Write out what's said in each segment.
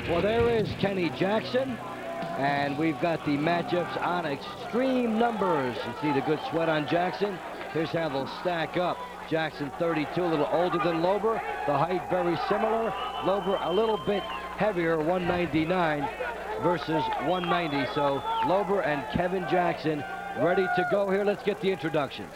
Well, there is Kenny Jackson, and we've got the matchups on extreme numbers. You see the good sweat on Jackson. Here's how they'll stack up. Jackson 32, a little older than Lober. The height very similar. Lober a little bit heavier, 199 versus 190. So Lober and Kevin Jackson ready to go here. Let's get the introductions.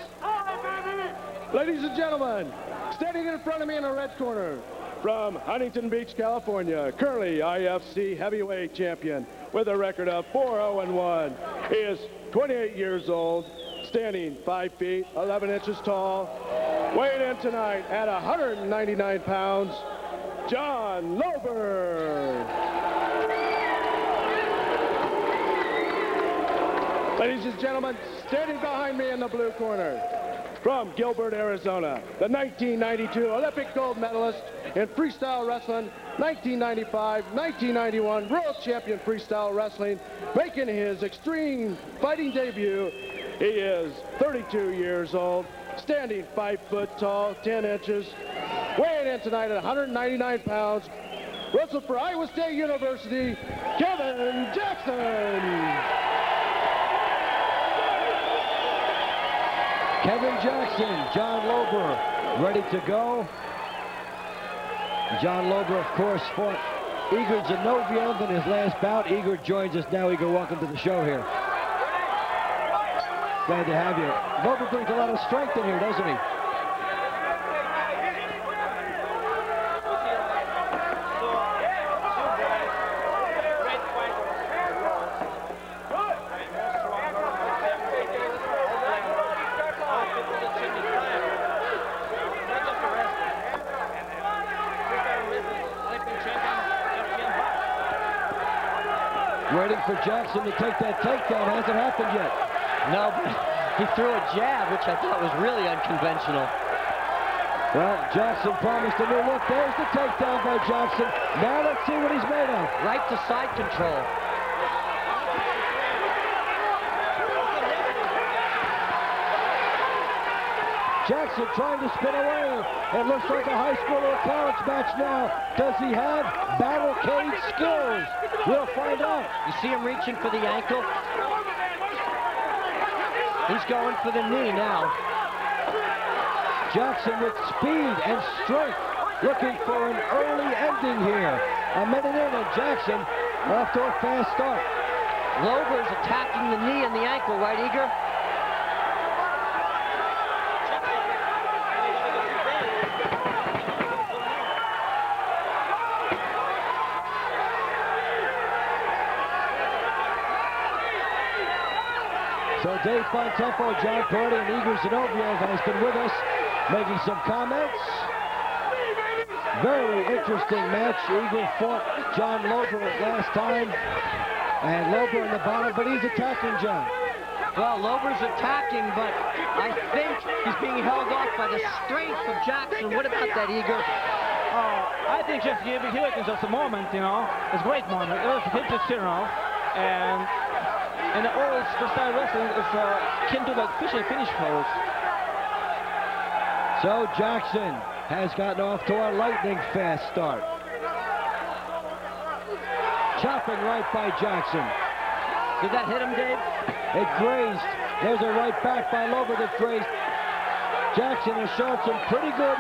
Ladies and gentlemen, standing in front of me in the red corner, from Huntington Beach, California, currently IFC heavyweight champion with a record of 4-0-1. He is 28 years old, standing 5 feet, 11 inches tall, weighing in tonight at 199 pounds, John Lober. Ladies and gentlemen, standing behind me in the blue corner, from Gilbert, Arizona, the 1992 Olympic gold medalist in freestyle wrestling, 1995, 1991 world champion freestyle wrestling, making his extreme fighting debut. He is 32 years old, standing 5 foot tall, 10 inches, weighing in tonight at 199 pounds, wrestled for Iowa State University, Kevin Jackson. Kevin Jackson, John Lober, ready to go. John Lober, of course, fought Igor Zinoviev in his last bout. Igor joins us now. Igor, welcome to the show here. Glad to have you. Lober brings a lot of strength in here, doesn't he? Waiting for Jackson to take that takedown. Hasn't happened yet. No, but he threw a jab, which I thought was really unconventional. Well, Jackson promised a new look. There's the takedown by Jackson. Now let's see what he's made of. Right to side control. Jackson trying to spin away. It looks like a high school or a college match now. Does he have battle cage skills? We'll find out. You see him reaching for the ankle? He's going for the knee now. Jackson with speed and strength, looking for an early ending here. A minute in and Jackson off to a fast start. Lober's attacking the knee and the ankle, right, Igor? So Dave Bontempo, John Purdy, and Igor Zinoviev has been with us, making some comments. Very interesting match. Igor fought John Lober last time, and Lober in the bottom, but he's attacking John. Well, Lober's attacking, but I think he's being held off by the strength of Jackson. What about that, Igor? I think just he was in just a moment, you know. It's a great moment. It was hit to zero, and in the old freestyle wrestling, it's akin to the finish pose. So Jackson has gotten off to a lightning fast start. Chopping right by Jackson. Did that hit him, Dave? It grazed. There's a right back by Lober that grazed. Jackson has shown some pretty good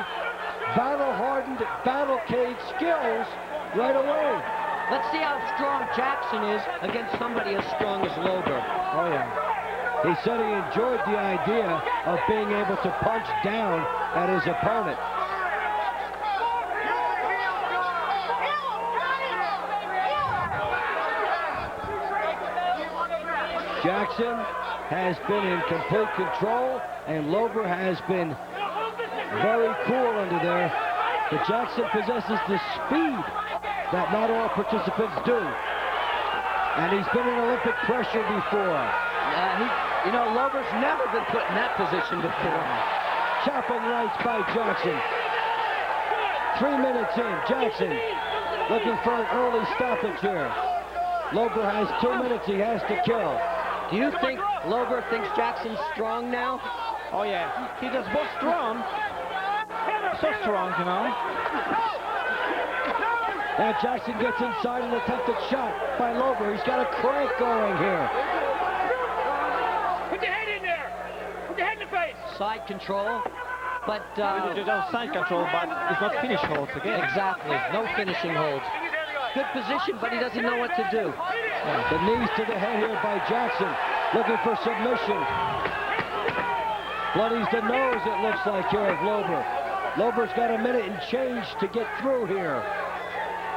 battle-hardened, battle cage skills right away. Let's see how strong Jackson is against somebody as strong as Lober. Oh, yeah. He said he enjoyed the idea of being able to punch down at his opponent. Jackson has been in complete control, and Lober has been very cool under there. But Jackson possesses the speed that not all participants do. And he's been in Olympic pressure before. You know, Lober's never been put in that position before. Chopping rights by Jackson. 3 minutes in, Jackson looking for an early stoppage here. Lober has 2 minutes he has to kill. Do you think Lober thinks Jackson's strong now? Oh yeah, he is both strong so strong, you know. Now Jackson gets inside an attempted shot by Lober. He's got a crank going here. Put your head in there. Put your head in the face. Side control, but It's just side control, but it's not finish holds again. exactly, no finishing holds. Good position, but he doesn't know what to do. The knees to the head here by Jackson, looking for submission. Bloodies the nose, it looks like, here of Lober. Lober's got a minute and change to get through here.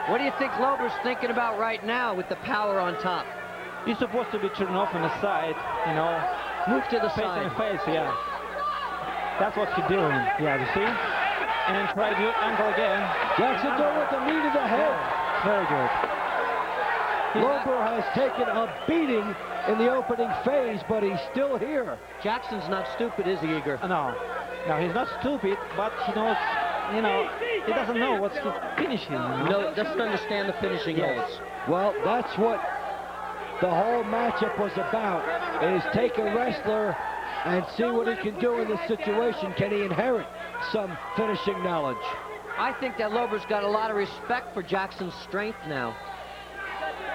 What do you think Lober's thinking about right now with the power on top? He's supposed to be turned off on the side, you know. Move to the Face side. in face, yeah. That's what he's doing. Yeah, you see? And try to angle again. Jackson going with the knee to the head. Very good. Lober has taken a beating in the opening phase, but he's still here. Jackson's not stupid, is he, Igor? No, he's not stupid, but he knows, you know, he doesn't know what's to finish him. You know? No, doesn't understand the finishing holds. Well, that's what the whole matchup was about, is take a wrestler and see what he can do in this situation. Can he inherit some finishing knowledge? I think that Lober's got a lot of respect for Jackson's strength now.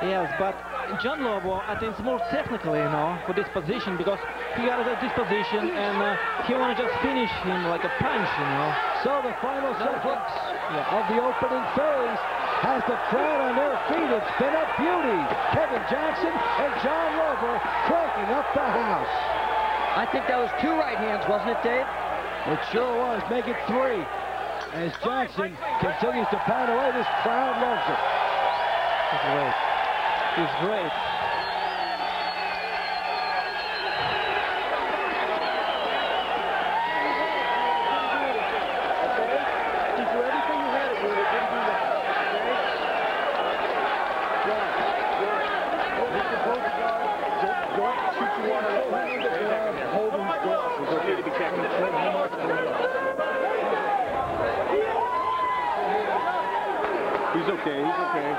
Yes, but John Lobo, I think, is more technical, you know, for this position, because he got this position and he want to just finish him like a punch, you know. So the final seconds of the opening phase has the crowd on their feet. It's been a beauty. Kevin Jackson and John Lober cranking up the house. I think that was 2 right hands, wasn't it, Dave? It sure was. Make it 3. As Jackson continues to pound away, this crowd loves it. He's great. He's great. He's okay, he's okay.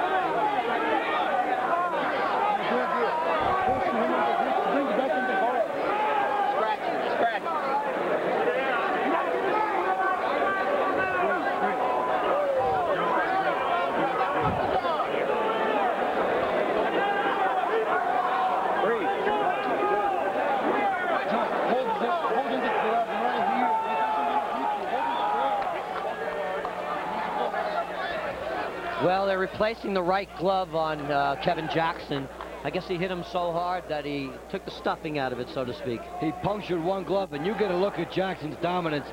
Well, they're replacing the right glove on Kevin Jackson. I guess he hit him so hard that he took the stuffing out of it, so to speak. He punctured one glove, and you get a look at Jackson's dominance.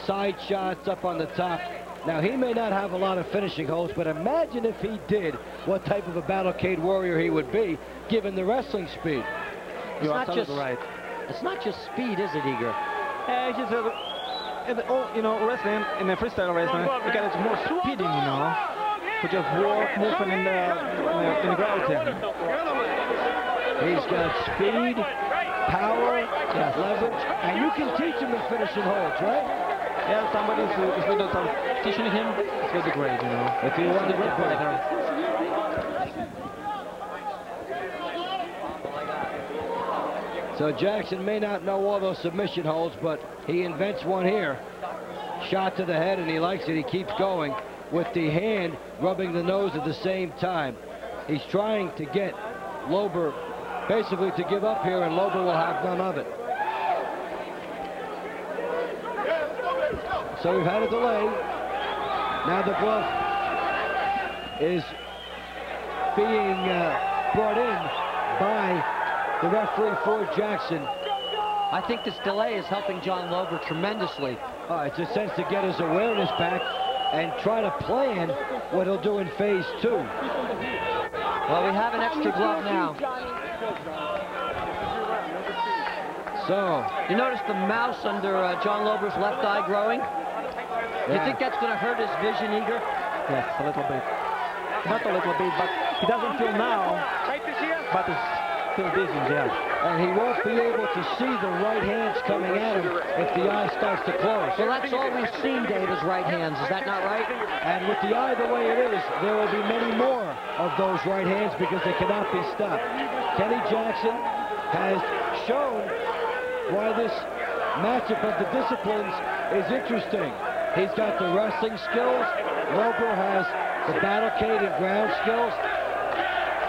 Side shots up on the top. Now, he may not have a lot of finishing holds, but imagine if he did, what type of a Battlecade warrior he would be, given the wrestling speed. It's You're not just absolutely right. It's not just speed, is it, Igor? He's you know, wrestling, in the freestyle wrestling, you got more speeding, you know, to just walk, moving in the ground here. He's got speed, power, leverage, and you can teach him the finishing holds, right? Yeah, somebody is good at teaching him, it's going to be great, you know. If you want to get Right better. So Jackson may not know all those submission holds, but he invents one here. Shot to the head, and he likes it. He keeps going with the hand rubbing the nose at the same time. He's trying to get Lober basically to give up here, and Lober will have none of it. So we've had a delay. Now the glove is being brought in by the referee for Jackson. I think this delay is helping John Lober tremendously. It's a sense to get his awareness back and try to plan what he'll do in phase 2. Well, we have an extra glove now. So, You notice the mouse under John Lober's left eye growing? You yeah. think that's going to hurt his vision, Igor? Yes, a little bit. Not a little bit, but he doesn't feel now, but it's still busy, yeah. And he won't be able to see the right hands coming at him if the eye starts to close. Well, that's all we've seen, Dave, is right hands. Is that not right? And with the eye the way it is, there will be many more of those right hands because they cannot be stopped. Kenny Jackson has shown why this matchup of the disciplines is interesting. He's got the wrestling skills. Lober has the barricade and ground skills.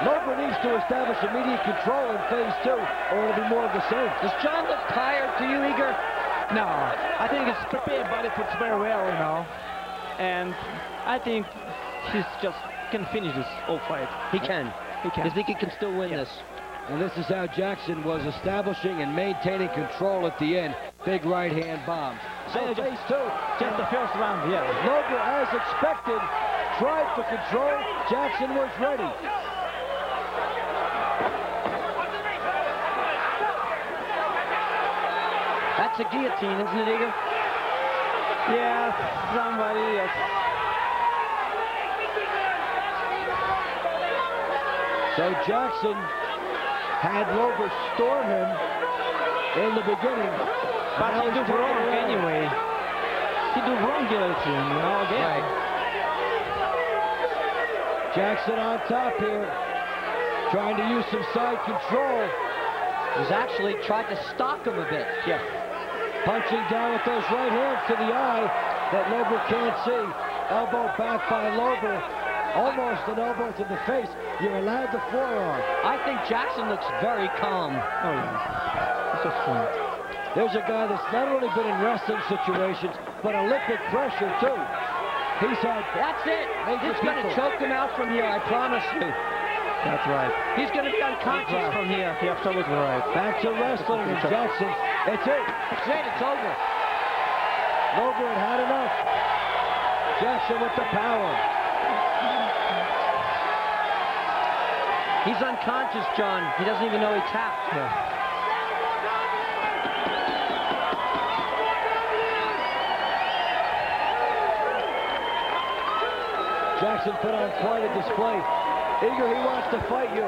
Lober needs to establish immediate control in phase 2, or it'll be more of the same. Does John look tired to you, Igor? No, I think his prepared body fits very well, you know. And I think he's just can finish this whole fight. He can. He can. You think he can still win this? And this is how Jackson was establishing and maintaining control at the end. Big right hand bombs. So Yeah, phase 2. Just the first round, yeah. Lober, as expected, tried for control. Jackson was ready. That's a guillotine, isn't it, Igor? Yes, somebody, yes. So Jackson had Lober storm him in the beginning. But Now he he's do turning wrong around. anyway. He do wrong guillotine, you know, again. Jackson on top here, trying to use some side control. He's actually tried to stalk him a bit. Yes. Punching down with those right hands to the eye that Lober can't see. Elbow back by Lober. Almost an elbow to the face. You're allowed the forearm. I think Jackson looks very calm. Oh, yeah. It's so strong. There's a guy that's not only been in wrestling situations, but Olympic pressure too. He's had That's it. Major It's going to people. choke him out from here, I promise you. That's right. He's going to be unconscious Right. from here. You're absolutely right. back to wrestling, and Jackson, it's it. That's it. It's over. Lober had enough. Jackson with the power. He's unconscious, John. He doesn't even know he tapped. Yeah. Jackson put on quite a display. Igor, he wants to fight you.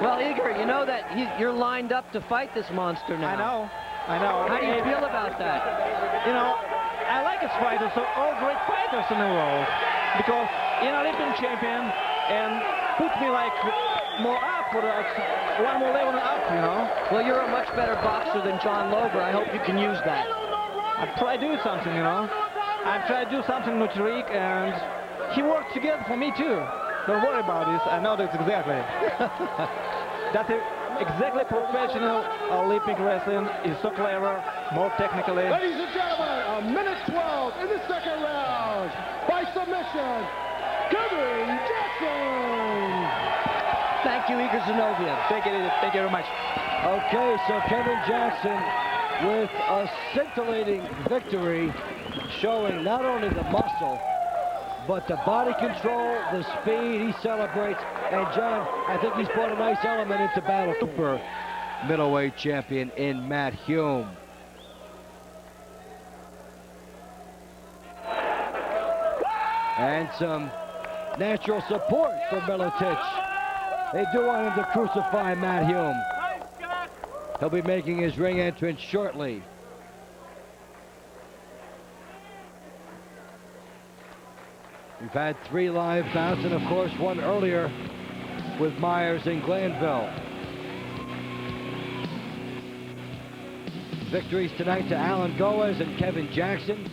Well, Igor, you know that you're lined up to fight this monster now. I know. How do you feel about that? You know, I like his fighters, so all great fighters in the world. Because an Olympic champion and put me like more up, or one more level up, you know. Well, you're a much better boxer than John Lober. I hope you can use that. I try to do something, you know. I try to do something with Rick, and he worked together for me too. Don't worry about this. I know this exactly. That's exactly professional Olympic wrestling. Is so clever, more technically. Ladies and gentlemen, a minute 12 in the second round. By submission, Kevin Jackson. Thank you, Igor Zinoviev. Thank you very much. Okay, so Kevin Jackson with a scintillating victory, showing not only the muscle, but the body control, the speed. He celebrates. And John, I think he's brought a nice element into battle. Super middleweight champion in Matt Hume. And some natural support for Miletich. They do want him to crucify Matt Hume. He'll be making his ring entrance shortly. We've had 3 live bouts, and of course one earlier with Myers in Glanville. Victories tonight to Alan Goes and Kevin Jackson,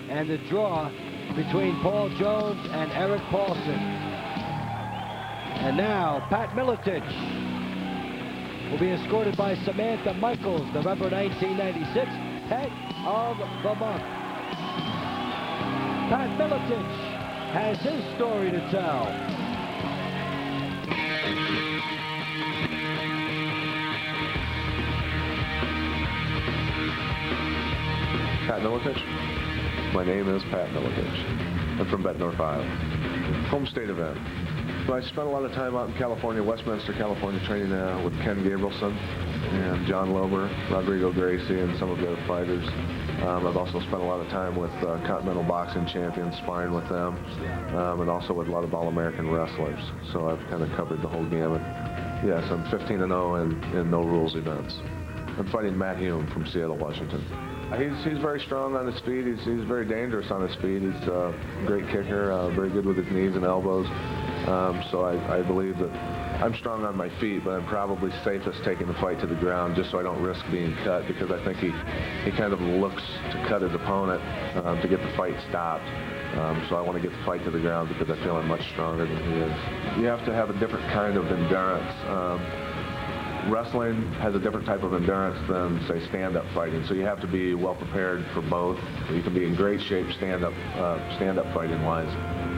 and the draw between Paul Jones and Eric Paulson. And now Pat Miletich will be escorted by Samantha Michaels, November 1996, Pet of the Month. Pat Miletich has his story to tell. Pat Miletich. My name is Pat Miletich. I'm from Bettendorf, Iowa. Home state event. So I spent a lot of time out in California, Westminster, California, training with Ken Gabrielson and John Lober, Rodrigo Gracie, and some of the other fighters. I've also spent a lot of time with Continental Boxing champions, sparring with them, and also with a lot of All-American wrestlers. So I've kind of covered the whole gamut. Yes, I'm 15-0 in no rules events. I'm fighting Matt Hume from Seattle, Washington. He's very strong on his feet. He's very dangerous on his feet. He's a great kicker, very good with his knees and elbows. So I believe that I'm strong on my feet, but I'm probably safest taking the fight to the ground just so I don't risk being cut, because I think he kind of looks to cut his opponent to get the fight stopped. So I want to get the fight to the ground because I feel I'm much stronger than he is. You have to have a different kind of endurance. Wrestling has a different type of endurance than, say, stand-up fighting, so you have to be well prepared for both. You can be in great shape stand-up fighting-wise,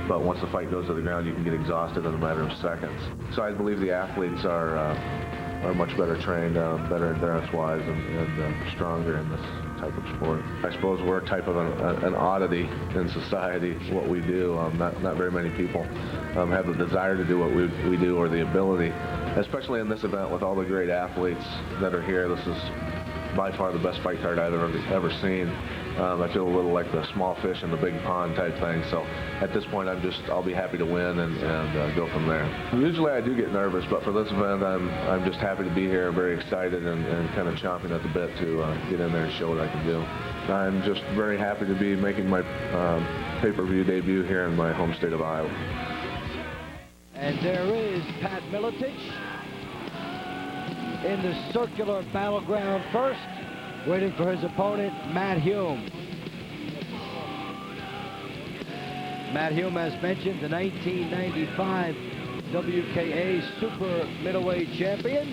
but once the fight goes to the ground, you can get exhausted in a matter of seconds. So I believe the athletes are much better trained, better endurance-wise, and stronger in this type of sport. I suppose we're a type of an oddity in society, what we do. Not very many people have the desire to do what we do, or the ability, especially in this event with all the great athletes that are here. This is by far the best fight card I've ever seen. I feel a little like the small fish in the big pond type thing. So at this point, I'll be happy to win and go from there. Usually I do get nervous, but for this event, I'm just happy to be here, very excited and kind of chomping at the bit to get in there and show what I can do. I'm just very happy to be making my pay-per-view debut here in my home state of Iowa. And there is Pat Miletich in the circular battleground first, waiting for his opponent, Matt Hume. Matt Hume, as mentioned, the 1995 WKA Super Middleweight Champion.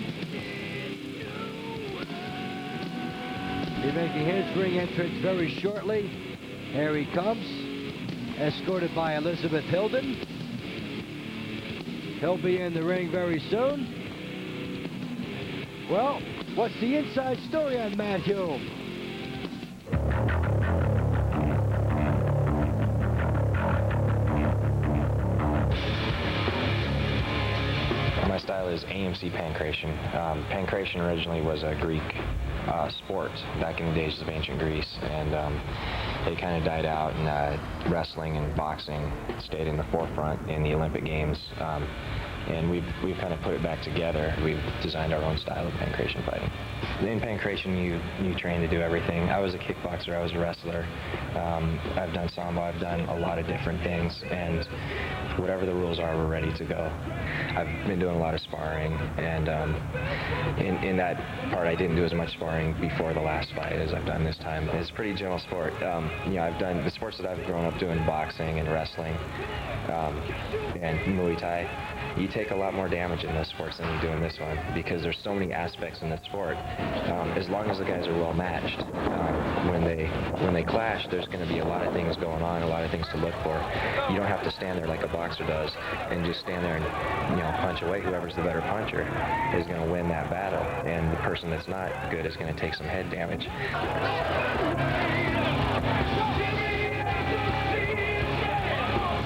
He's making his ring entrance very shortly. Here he comes, escorted by Elizabeth Hilden. He'll be in the ring very soon. Well, what's the inside story on Matt Hume? My style is AMC pancration. Pancration originally was a Greek sport back in the days of ancient Greece, and it kind of died out, and wrestling and boxing stayed in the forefront in the Olympic Games. And we've kind of put it back together. We've designed our own style of pancration fighting. In pancration, you train to do everything. I was a kickboxer, I was a wrestler. I've done sambo, I've done a lot of different things, and whatever the rules are, we're ready to go. I've been doing a lot of sparring, and in that part, I didn't do as much sparring before the last fight as I've done this time. It's a pretty general sport. I've done the sports that I've grown up doing, boxing and wrestling, and Muay Thai. You take a lot more damage in those sports than you do in this one, because there's so many aspects in the sport. As long as the guys are well matched, when they clash, there's going to be a lot of things going on, a lot of things to look for. You don't have to stand there like a boxer does and just stand there and punch away. Whoever's the better puncher is going to win that battle, and the person that's not good is going to take some head damage.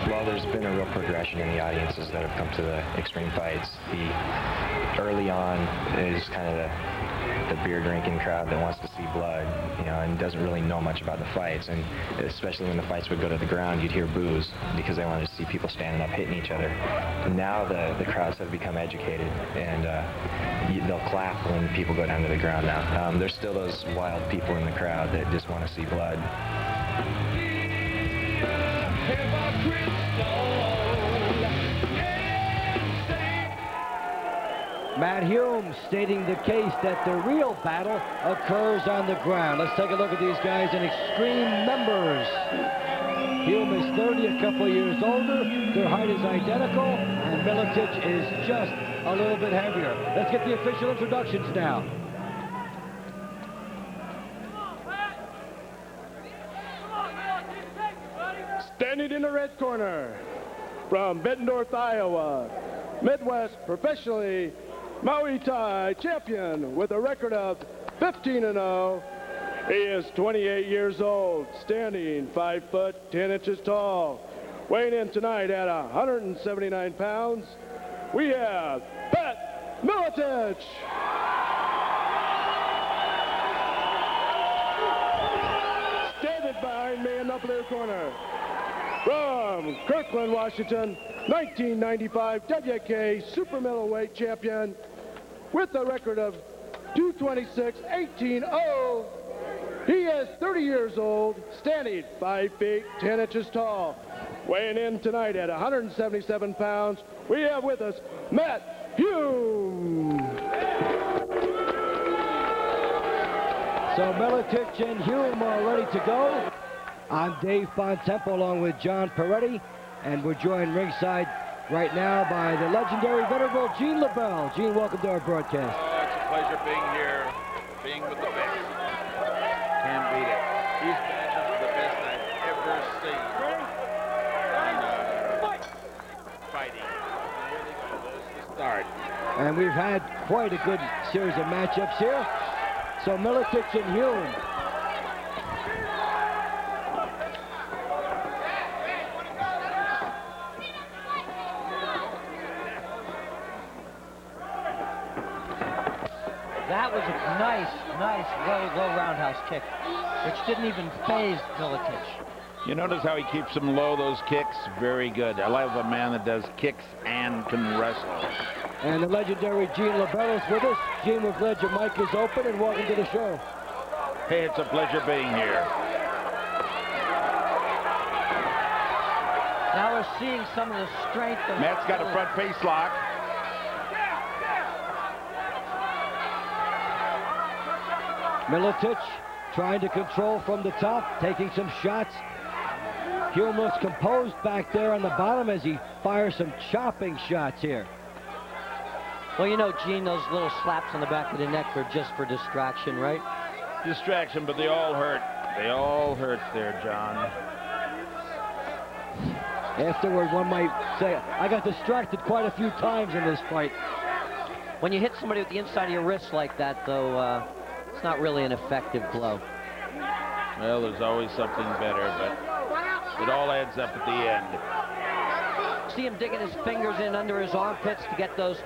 Well, there's been a real progression in the audiences that have come to the extreme fights. Early on is kind of the beer drinking crowd that wants to see blood, and doesn't really know much about the fights. And especially when the fights would go to the ground, you'd hear boos because they wanted to see people standing up hitting each other. And now the crowds have become educated, and they'll clap when people go down to the ground now. There's still those wild people in the crowd that just want to see blood. Matt Hume stating the case that the real battle occurs on the ground. Let's take a look at these guys in extreme numbers. Hume is 30, a couple years older. Their height is identical, and Miletich is just a little bit heavier. Let's get the official introductions now. Standing in the red corner, from Bettendorf, Iowa, Midwest professionally Muay Thai champion with a record of 15-0. He is 28 years old, standing 5 foot 10 inches tall. Weighing in tonight at 179 pounds, we have Pat Miletich. Standing behind me in the blue corner, from Kirkland, Washington, 1995 WK Super Middleweight champion with a record of 226-18-0. He is 30 years old, standing 5 feet 10 inches tall. Weighing in tonight at 177 pounds, we have with us Matt Hume. So Miletich and Hume are ready to go. I'm Dave Bontempo along with John Peretti, and we're joined ringside right now by the legendary venerable Gene LaBelle. Gene, welcome to our broadcast. Oh, it's a pleasure being here, being with the best. Can't beat it. These matches are the best I've ever seen. Fighting. Here they go. There's the start. And we've had quite a good series of matchups here. So Miletich and Hume. That was a nice low roundhouse kick, which didn't even faze Miletich. You notice how he keeps them low, those kicks? Very good. I love a man that does kicks and can wrestle. And the legendary Gene LaBelle is with us. Gene, we're glad your mic is open, and welcome to the show. Hey, it's a pleasure being here. Now we're seeing some of the strength of... Matt's got a front face lock. Miletich trying to control from the top, taking some shots. Hume looks composed back there on the bottom as he fires some chopping shots here. Well, you know, Gene, those little slaps on the back of the neck are just for distraction, right? Distraction, but they all hurt. They all hurt there, John. Afterward, one might say, I got distracted quite a few times in this fight. When you hit somebody with the inside of your wrist like that, though, it's not really an effective blow. Well, there's always something better, but it all adds up at the end. See him digging his fingers in under his armpits to get those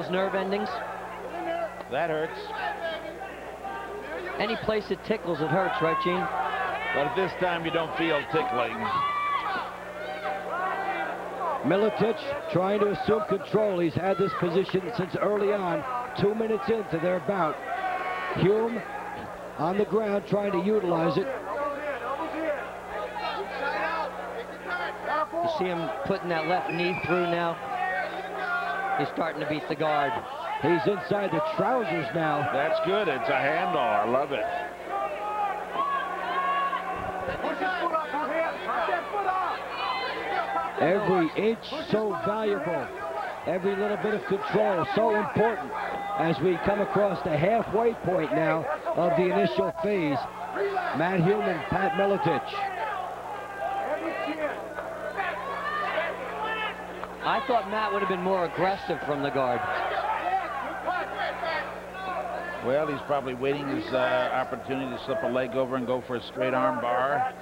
nerve endings? That hurts. Any place it tickles, it hurts, right, Gene? But at this time, you don't feel tickling. Miletich trying to assume control. He's had this position since early on, 2 minutes into their bout. Hume on the ground trying to utilize it. You see him putting that left knee through now. He's starting to beat the guard. He's inside the trousers now. That's good. It's a handle. I love it. Every inch so valuable. Every little bit of control so important as we come across the halfway point now of the initial phase. Matt Hume and Pat Miletich. I thought Matt would have been more aggressive from the guard. Well, he's probably waiting his opportunity to slip a leg over and go for a straight arm bar.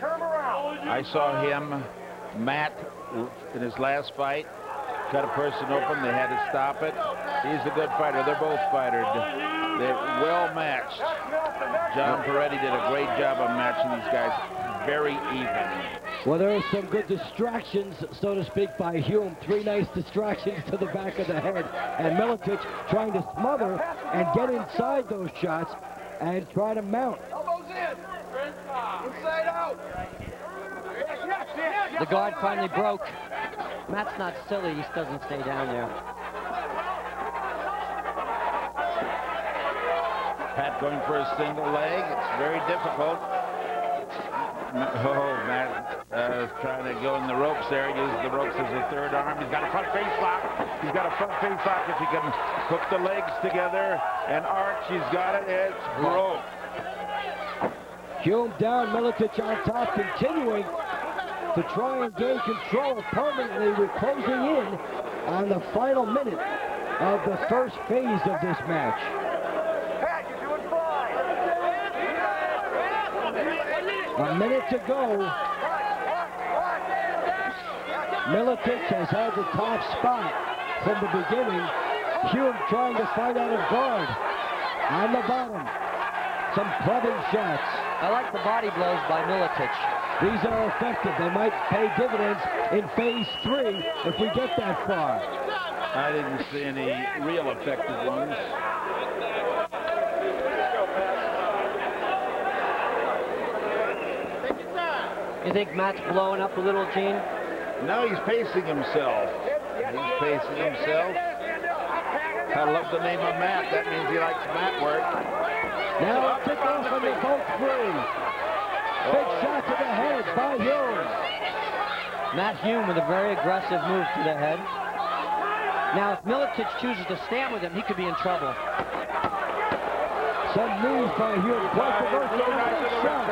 I saw him, Matt, in his last fight, cut a person open. They had to stop it. He's a good fighter. They're both fighters. They're well matched. John Peretti did a great job of matching these guys. Very even. Well, there are some good distractions, so to speak, by Hume. 3 nice distractions to the back of the head. And Miletich trying to smother and get inside those shots and try to mount. Elbows in. Inside out. The guard finally broke. Matt's not silly. He doesn't stay down there. Pat going for a single leg. It's very difficult. Oh, Matt trying to go in the ropes there. He uses the ropes as a third arm. He's got a front face lock. He's got a front face lock. If he can hook the legs together and arch, he's got it. It's broke. Hume down, Miletich on top, continuing to try and gain control permanently. We're closing in on the final minute of the first phase of this match. A minute to go. Miletich has had the top spot from the beginning. Hume trying to fight out of guard. On the bottom, some clubbing shots. I like the body blows by Miletich. These are effective. They might pay dividends in phase 3 if we get that far. I didn't see any real effective ones. You think Matt's blowing up a little, Gene? No, he's pacing himself. He's pacing himself. I love the name of Matt. That means he likes mat work. Now tip off and they're both free. Big shot to the head by Hume. Matt Hume with a very aggressive move to the head. Now, if Miletich chooses to stand with him, he could be in trouble. Some knees by Hume. Quite the versatile shot.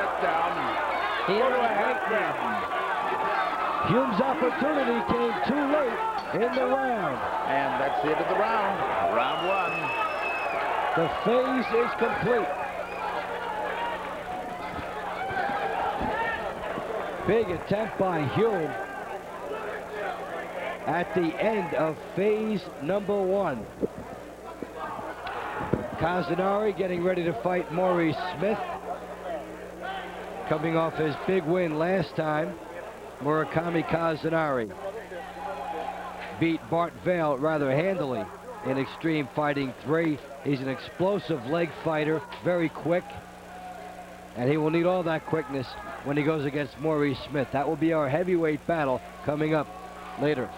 He Go ended to a up head right grab. Hume's opportunity came too late in the round. And that's the end of the round. Round one. The phase is complete. Big attempt by Hume at the end of phase number one. Kazanari getting ready to fight Maurice Smith. Coming off his big win last time, Murakami Kazanari beat Bart Vale rather handily in Extreme Fighting 3. He's an explosive leg fighter, very quick, and he will need all that quickness when he goes against Maurice Smith. That will be our heavyweight battle coming up later.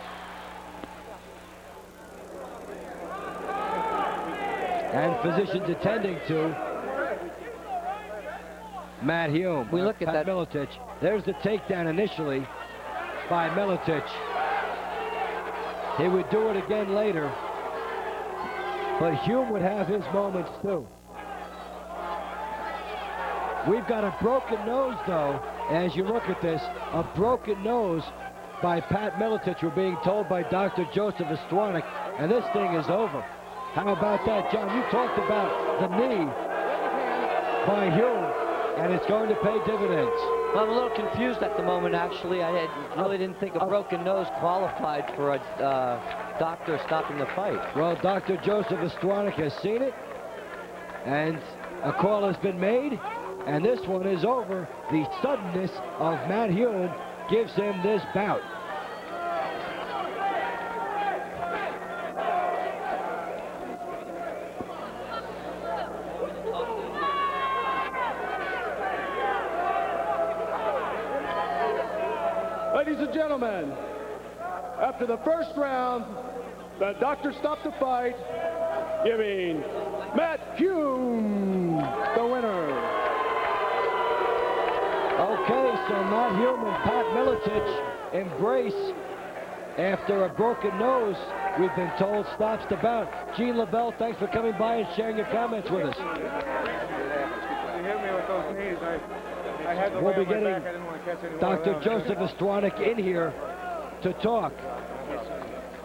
And physicians attending to Matt Hume. We look at Pat that. Miletich. There's the takedown initially by Miletich. He would do it again later. But Hume would have his moments too. We've got a broken nose though, as you look at this. A broken nose by Pat Miletich, we're being told by Dr. Joseph Istwanik, and this thing is over. How about that, John? You talked about the knee by Hume, and it's going to pay dividends. Well, I'm a little confused at the moment, actually. Really didn't think a broken nose qualified for a doctor stopping the fight. Well, Dr. Joseph Istwanik has seen it, and a call has been made, and this one is over. The suddenness of Matt Hume gives him this bout. Ladies and gentlemen, after the first round, the doctor stopped the fight, giving Matt Hume the winner. Okay, so Matt Hume and Pat Miletich embrace after a broken nose, we've been told, stops the bout. Gene LaBelle, thanks for coming by and sharing your comments with us. You hit me with those knees. I had to We'll lay be on my getting back. I didn't want to catch any more Dr. of them. Joseph Istwanik in here to talk.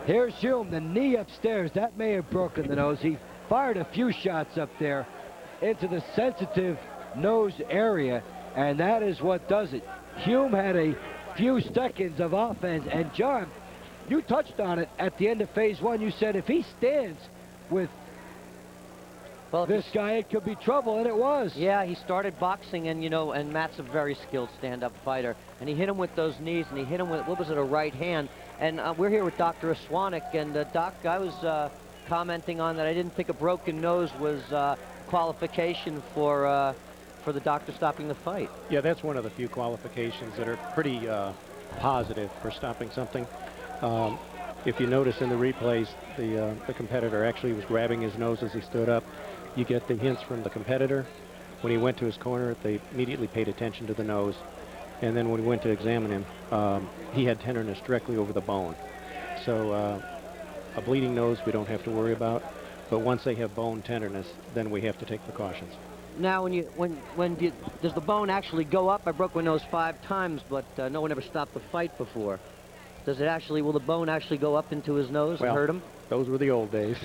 Here's Hume, the knee upstairs. That may have broken the nose. He fired a few shots up there into the sensitive nose area, and that is what does it. Hume had a few seconds of offense, and John, you touched on it at the end of phase one. You said if he stands with this guy, it could be trouble, and it was. Yeah, he started boxing, and and Matt's a very skilled stand-up fighter, and he hit him with those knees, and he hit him with, what was it, a right hand. And we're here with Dr. Istwanik, and Doc, I was commenting on that I didn't think a broken nose was qualification for the doctor stopping the fight. Yeah, that's one of the few qualifications that are pretty positive for stopping something. If you notice in the replays, the competitor actually was grabbing his nose as he stood up. You get the hints from the competitor. When he went to his corner, they immediately paid attention to the nose. And then when we went to examine him, he had tenderness directly over the bone. So a bleeding nose we don't have to worry about. But once they have bone tenderness, then we have to take precautions. Now, does the bone actually go up? I broke my nose 5 times, but no one ever stopped the fight before. Does it actually, will the bone actually go up into his nose and hurt him? Those were the old days.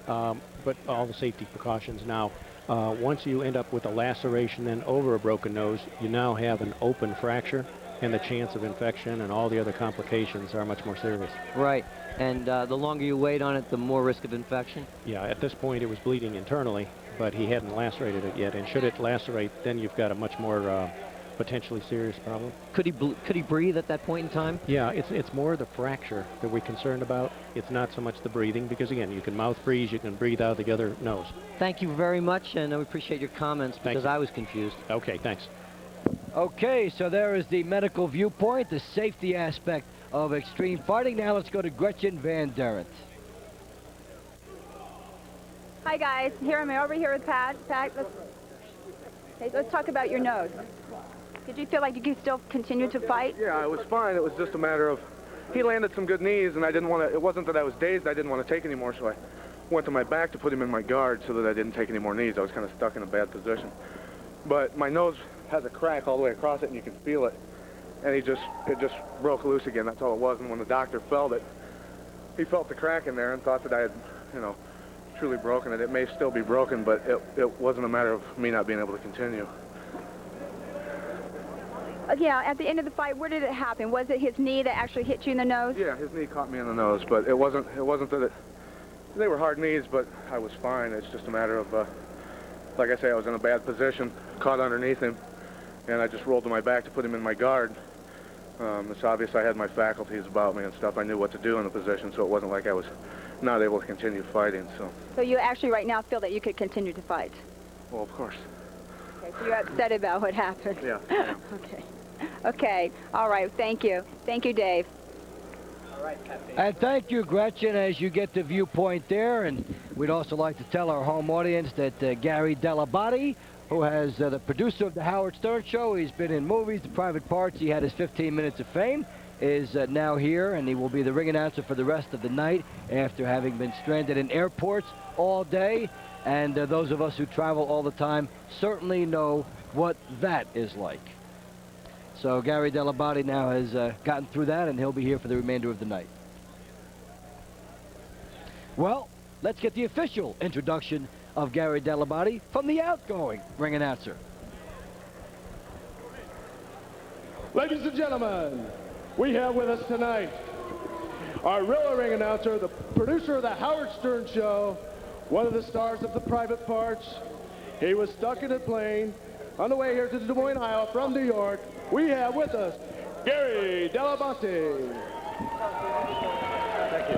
But all the safety precautions now. Once you end up with a laceration then over a broken nose, you now have an open fracture, and the chance of infection and all the other complications are much more serious. Right, and the longer you wait on it, the more risk of infection? Yeah, at this point it was bleeding internally, but he hadn't lacerated it yet, and should it lacerate, then you've got a much more potentially serious problem. Could he breathe at that point in time? Yeah, it's more the fracture that we're concerned about. It's not so much the breathing, because again, you can mouth freeze, you can breathe out the other nose. Thank you very much, and we appreciate your comments because I was confused. Okay, thanks. Okay, so there is the medical viewpoint, the safety aspect of extreme fighting. Now let's go to Gretchen Van Derent. Hi guys, here I'm over here with Pat. Pat, let's talk about your nose. Did you feel like you could still continue to fight? Yeah, it was fine. It was just a matter of, he landed some good knees, and I didn't want to, it wasn't that I was dazed, I didn't want to take any more, so I went to my back to put him in my guard so that I didn't take any more knees. I was kind of stuck in a bad position. But my nose has a crack all the way across it, and you can feel it. And it just broke loose again. That's all it was. And when the doctor felt it, he felt the crack in there and thought that I had, you know, truly broken it. It may still be broken, but it wasn't a matter of me not being able to continue. Yeah, at the end of the fight, where did it happen? Was it his knee that actually hit you in the nose? Yeah, his knee caught me in the nose, but it wasn't that they were hard knees, but I was fine. It's just a matter of, like I say, I was in a bad position, caught underneath him, and I just rolled to my back to put him in my guard. It's obvious I had my faculties about me and stuff. I knew what to do in the position, so it wasn't like I was not able to continue fighting. So you actually right now feel that you could continue to fight? Well, of course. Okay, so you're upset about what happened? Yeah. Okay. Okay. All right. Thank you. Thank you, Dave. All right, And thank you, Gretchen, as you get the viewpoint there. And we'd also like to tell our home audience that Gary Delabate, who has the producer of the Howard Stern Show, he's been in movies, The Private Parts, he had his 15 minutes of fame, is now here, and he will be the ring announcer for the rest of the night after having been stranded in airports all day. And those of us who travel all the time certainly know what that is like. So Gary Delabate now has gotten through that, and he'll be here for the remainder of the night. Well, let's get the official introduction of Gary Delabate from the outgoing ring announcer. Ladies and gentlemen, we have with us tonight our real ring announcer, the producer of the Howard Stern Show, one of the stars of The Private Parts. He was stuck in a plane on the way here to Des Moines, Iowa from New York. We have with us Gary Delabate. Thank you.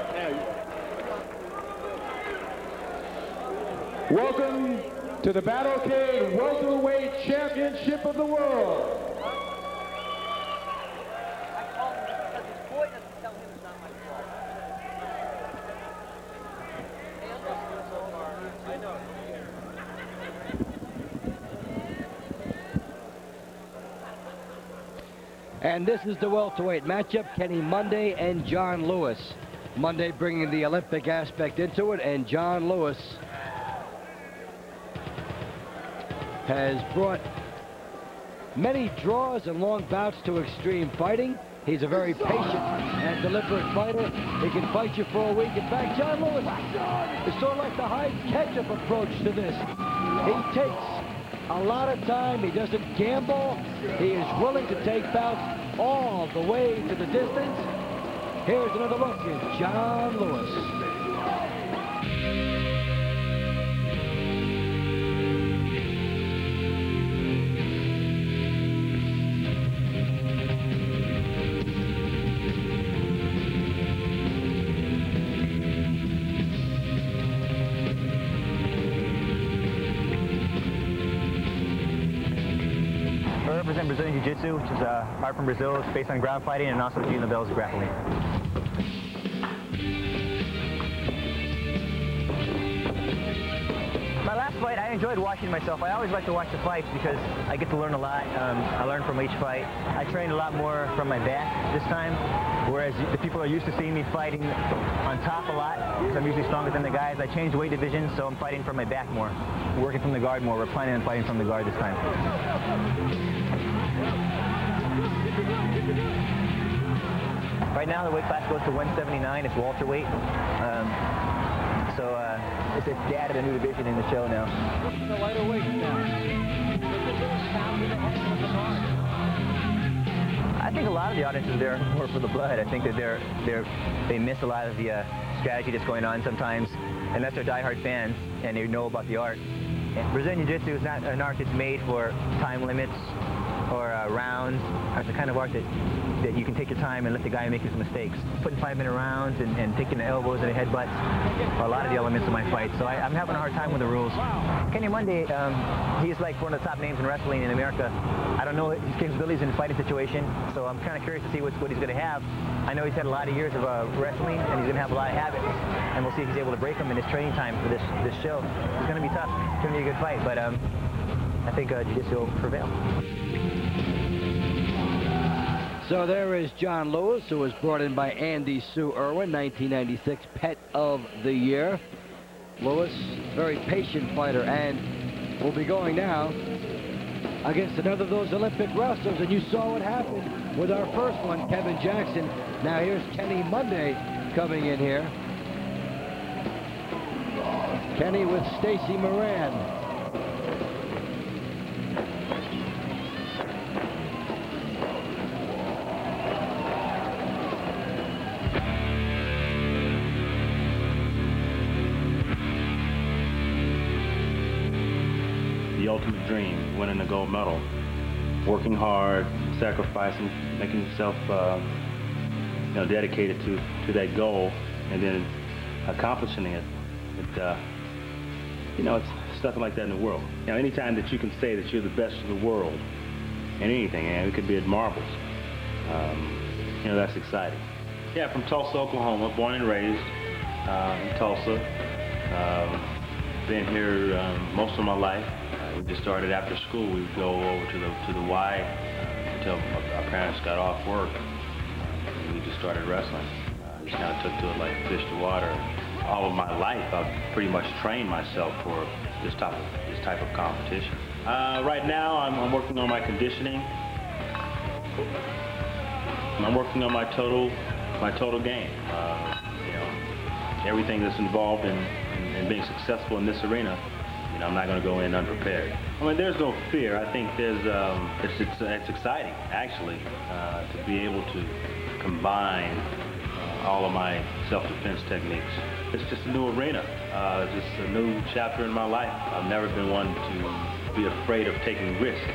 Welcome to the Battlecade Welterweight Championship of the World. And this is the welterweight matchup, Kenny Monday and John Lewis. Monday bringing the Olympic aspect into it, and John Lewis has brought many draws and long bouts to extreme fighting. He's a very patient and deliberate fighter. He can fight you for a week. In fact, John Lewis is sort of like the Hyde Ketchup approach to this. He takes a lot of time. He doesn't gamble. He is willing to take bouts all the way to the distance. Here's another look at John Lewis. I represent Brazilian Jiu-Jitsu, which is art from Brazil. It's based on ground fighting and also using the bells of grappling. My last fight, I enjoyed watching myself. I always like to watch the fights because I get to learn a lot. I learn from each fight. I trained a lot more from my back this time, whereas the people are used to seeing me fighting on top a lot because I'm usually stronger than the guys. I changed weight divisions, so I'm fighting from my back more, working from the guard more. We're planning on fighting from the guard this time. Right now the weight class goes to 179. It's welterweight. They added a new division in the show now. The lighter weight now. I think a lot of the audience is there more for the blood. I think that they miss a lot of the strategy that's going on sometimes, unless they're diehard fans and they know about the art. And Brazilian Jiu-Jitsu is not an art that's made for time limits or rounds. It's a kind of art that you can take your time and let the guy make his mistakes. Putting 5-minute rounds and taking the elbows and the headbutts are a lot of the elements of my fight. So I'm having a hard time with the rules. Kenny Monday, he's like one of the top names in wrestling in America. I don't know his capabilities in a fighting situation, so I'm kind of curious to see what he's going to have. I know he's had a lot of years of wrestling, and he's going to have a lot of habits, and we'll see if he's able to break them in his training time for this show. It's going to be tough. It's going to be a good fight, but I think Jiu-Jitsu will prevail. So there is John Lewis, who was brought in by Andy Sue Irwin, 1996 Pet of the Year. Lewis, very patient fighter, and will be going now against another of those Olympic wrestlers, and you saw what happened with our first one, Kevin Jackson. Now here's Kenny Monday coming in here. Kenny with Stacy Moran. The ultimate dream, winning a gold medal, working hard, sacrificing, making yourself dedicated to that goal, and then accomplishing it. It's nothing like that in the world. Anytime that you can say that you're the best in the world in anything, and it could be at marbles, that's exciting. Yeah, from Tulsa, Oklahoma, born and raised in Tulsa. Been here most of my life. We just started after school. We would go over to the Y until our parents got off work. We just started wrestling. Just kind of took to it like fish to water. All of my life, I've pretty much trained myself for this type of competition. Right now, I'm working on my conditioning. I'm working on my total game. Everything that's involved in being successful in this arena. I'm not going to go in unprepared. There's no fear. I think it's exciting, actually, to be able to combine all of my self-defense techniques. It's just a new arena, just a new chapter in my life. I've never been one to be afraid of taking risks.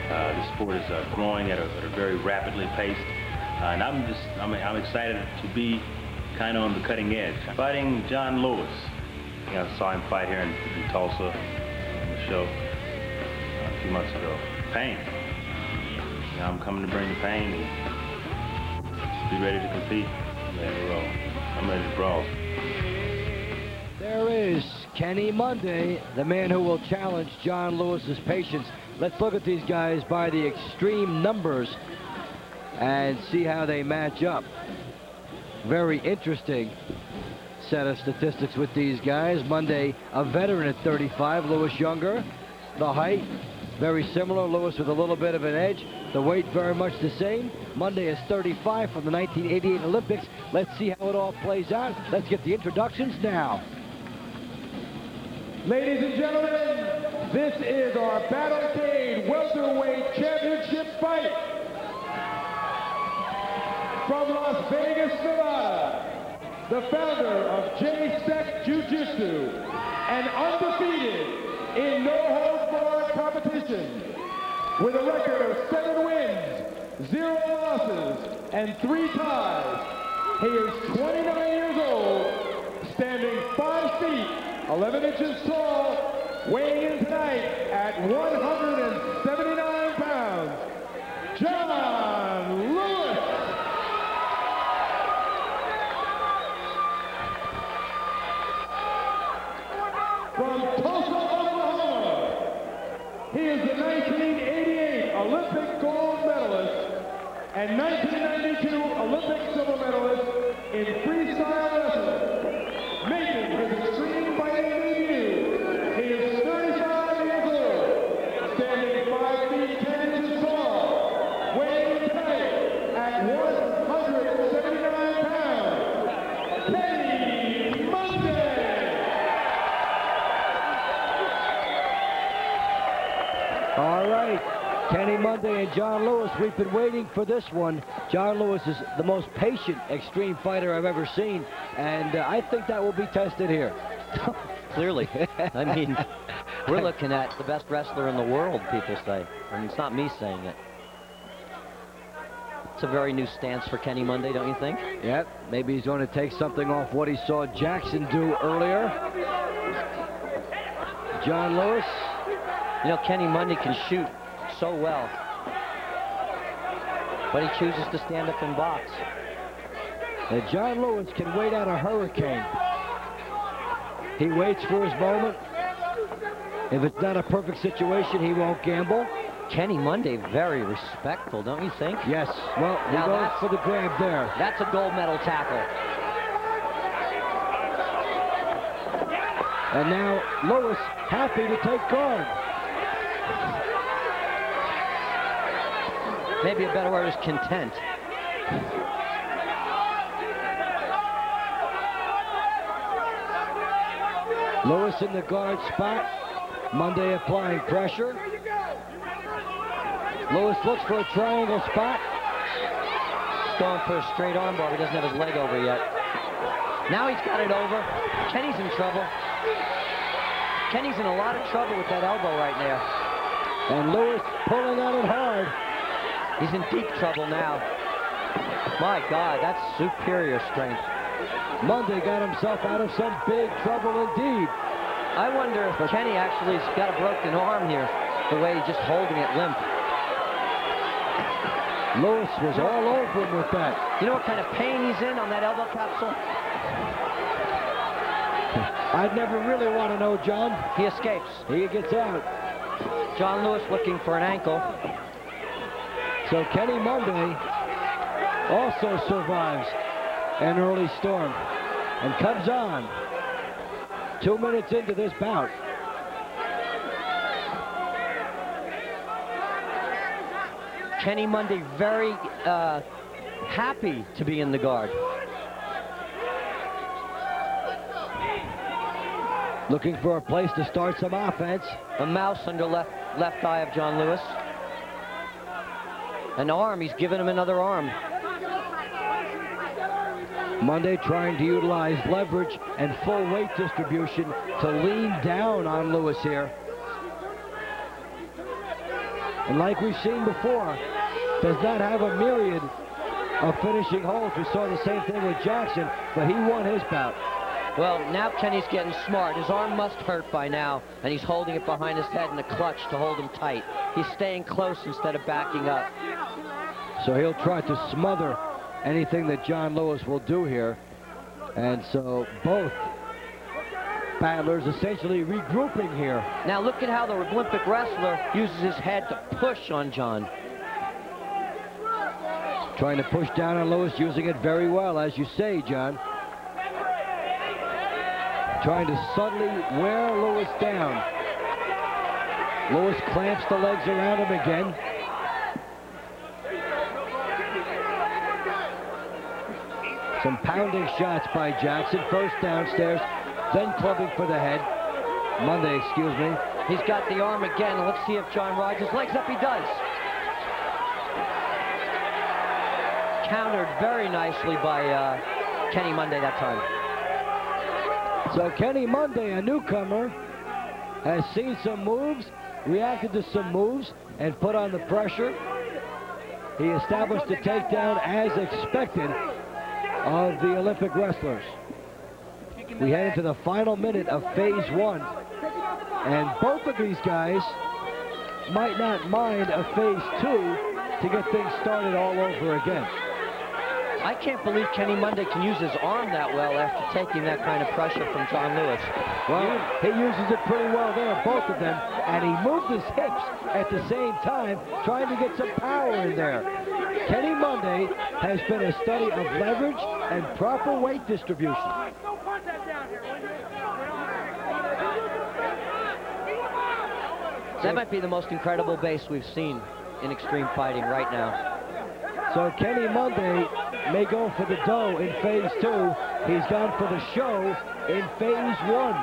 The sport is growing at a very rapidly paced, and I'm excited to be kind of on the cutting edge. Fighting John Lewis. I saw him fight here in Tulsa on the show a few months ago. Pain. I'm coming to bring the pain and just be ready to compete. I'm ready to roll. I'm ready to brawl. There is Kenny Monday, the man who will challenge John Lewis's patience. Let's look at these guys by the extreme numbers and see how they match up. Very interesting set of statistics with these guys. Monday, a veteran at 35, Lewis younger. The height, very similar. Lewis with a little bit of an edge. The weight, very much the same. Monday is 35 from the 1988 Olympics. Let's see how it all plays out. Let's get the introductions now. Ladies and gentlemen, this is our Battlecade Welterweight Championship fight. From Las Vegas, Nevada, the founder of J-Sec Jiu-Jitsu, and undefeated in no-holds-barred competition, with a record of 7 wins, 0 losses, and 3 ties. He is 29 years old, standing 5 feet, 11 inches tall, weighing in tonight at 179 pounds, John Lewis. From Tulsa, Oklahoma, he is the 1988 Olympic gold medalist and 1992 Olympic silver medalist in freestyle wrestling. Making his extreme fighting debut, he is 35 years old, standing 5 feet 10 inches tall, weighing tonight at 179 pounds, Kenny Monday. All right, Kenny Monday and John Lewis, we've been waiting for this one. John Lewis is the most patient extreme fighter I've ever seen, and I think that will be tested here. Clearly. I mean, we're looking at the best wrestler in the world, people say. I mean, it's not me saying it. a very new stance for Kenny Monday, don't you think? Yep, maybe he's going to take something off what he saw Jackson do earlier. John Lewis. You know, Kenny Monday can shoot so well, but he chooses to stand up and box. And John Lewis can wait out a hurricane. He waits for his moment. If it's not a perfect situation, he won't gamble. Kenny Monday, very respectful, don't you think? Yes. Well, he Now goes that's- for the grab there. That's a gold medal tackle. And now Lewis happy to take guard. Maybe a better word is content. Lewis in the guard spot. Monday applying pressure. Lewis looks for a triangle spot. He's going for a straight arm bar, but he doesn't have his leg over yet. Now he's got it over. Kenny's in trouble. Kenny's in a lot of trouble with that elbow right now. And Lewis pulling on it hard. He's in deep trouble now. My God, that's superior strength. Monday got himself out of some big trouble indeed. I wonder if Kenny actually has got a broken arm here, the way he's just holding it limp. Lewis was all over him with that. You know what kind of pain he's in on that elbow capsule? I'd never really want to know, John. He escapes. He gets out. John Lewis looking for an ankle. So Kenny Monday also survives an early storm and comes on 2 minutes into this bout. Kenny Monday very happy to be in the guard. Looking for a place to start some offense. A mouse under left eye of John Lewis. An arm, he's giving him another arm. Monday trying to utilize leverage and full weight distribution to lean down on Lewis here. And like we've seen before, does not have a myriad of finishing holds. We saw the same thing with Jackson, but he won his bout. Well, now Kenny's getting smart. His arm must hurt by now, and he's holding it behind his head in a clutch to hold him tight. He's staying close instead of backing up. So he'll try to smother anything that John Lewis will do here. And so both battlers essentially regrouping here. Now look at how the Olympic wrestler uses his head to push on John. Trying to push down on Lewis, using it very well, as you say, John. Trying to subtly wear Lewis down. Lewis clamps the legs around him again. Some pounding shots by Jackson. First downstairs, then clubbing for the head. Monday, excuse me. He's got the arm again. Let's see if John rides his legs up. He does. Countered very nicely by Kenny Monday that time. So Kenny Monday, a newcomer, has seen some moves, reacted to some moves, and put on the pressure. He established a takedown as expected of the Olympic wrestlers. We head into the final minute of phase one, and both of these guys might not mind a phase two to get things started all over again. I can't believe Kenny Monday can use his arm that well after taking that kind of pressure from John Lewis. Well, he uses it pretty well there, both of them, and he moved his hips at the same time, trying to get some power in there. Kenny Monday has been a study of leverage and proper weight distribution. That might be the most incredible base we've seen in extreme fighting right now. So Kenny Monday may go for the dough in phase two. He's gone for the show in phase one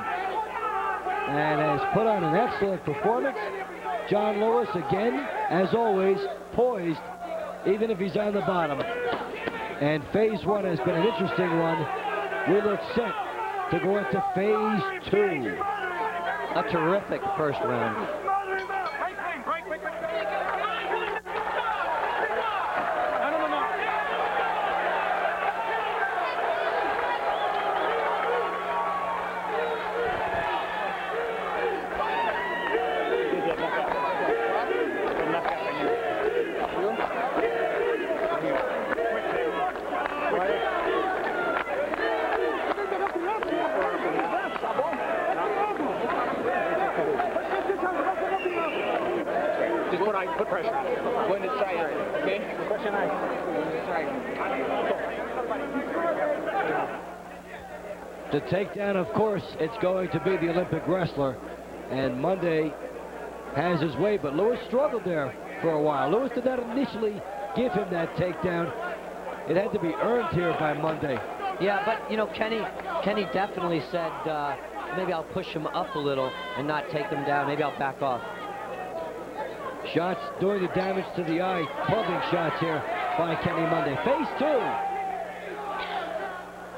and has put on an excellent performance. John Lewis, again, as always, poised, even if he's on the bottom. And phase one has been an interesting one. We look set to go into phase two. A terrific first round. Put pressure. When it's try out, okay? Question nine. The takedown, of course, it's going to be the Olympic wrestler. And Monday has his way, but Lewis struggled there for a while. Lewis did not initially give him that takedown. It had to be earned here by Monday. Yeah, but, you know, Kenny definitely said, maybe I'll push him up a little and not take him down. Maybe I'll back off. Shots doing the damage to the eye. Clubbing shots here by Kenny Monday. Phase 2.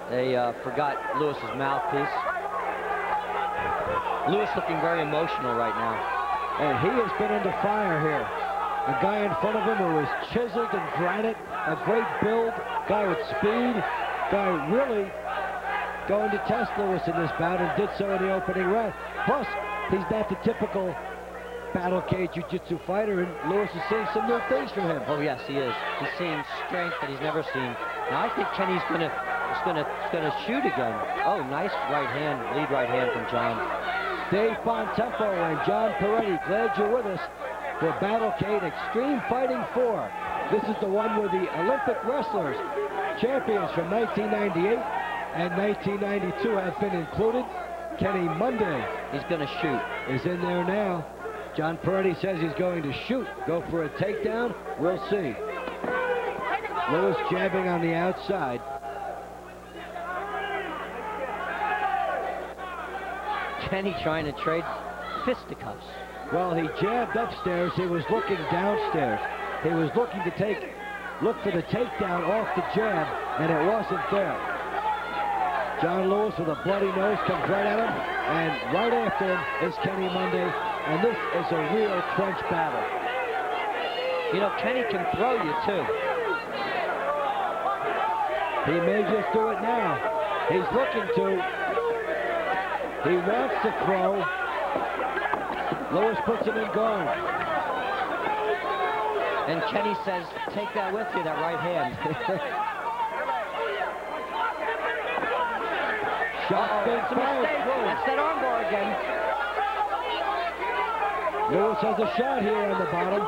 They forgot Lewis's mouthpiece. Lewis looking very emotional right now. And he has been under fire here. A guy in front of him who was chiseled in granite, a great build, guy with speed, guy really going to test Lewis in this bout and did so in the opening round. Plus, he's not the typical battle cage jiu-jitsu fighter, and Lewis is seeing some new things from him. Oh yes, he is. He's seeing strength that he's never seen. Now I think Kenny's gonna shoot again. Oh, nice right hand, lead right hand from John. Dave Bontempo and John Peretti, glad you're with us for Battlecade Extreme Fighting 4. This is the one where the Olympic wrestlers, champions from 1998 and 1992 have been included. Kenny Monday, he's going to shoot, is in there now. John Peretti says he's going to shoot, go for a takedown. We'll see. Lewis jabbing on the outside. Kenny trying to trade fisticuffs. Well, he jabbed upstairs. He was looking downstairs. He was looking to look for the takedown off the jab, and it wasn't there. John Lewis with a bloody nose comes right at him, and right after him is Kenny Monday, and this is a real trench battle. You know, Kenny can throw you, too. He may just do it now. He's looking to. He wants to throw. Lewis puts him in guard. And Kenny says, take that with you, that right hand. Shot been fired. That's that armbar again. Lewis has a shot here on the bottom.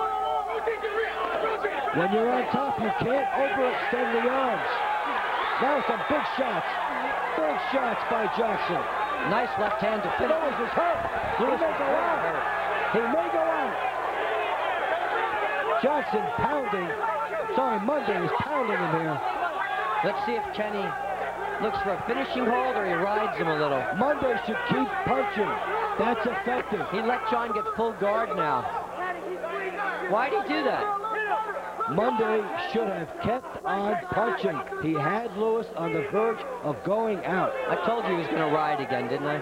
When you're on top, you can't overextend the arms. Now some big shots. Big shots by Jackson. Nice left hand to finish. Lewis is hurt. Lewis He may go out. He may go out. Jackson pounding. Sorry, Monday is pounding him here. Let's see if Kenny looks for a finishing hold or he rides him a little. Monday should keep punching. That's effective. He let John get full guard now. Why'd he do that? Monday should have kept on punching. He had Lewis on the verge of going out. I told you he was going to ride again, didn't I?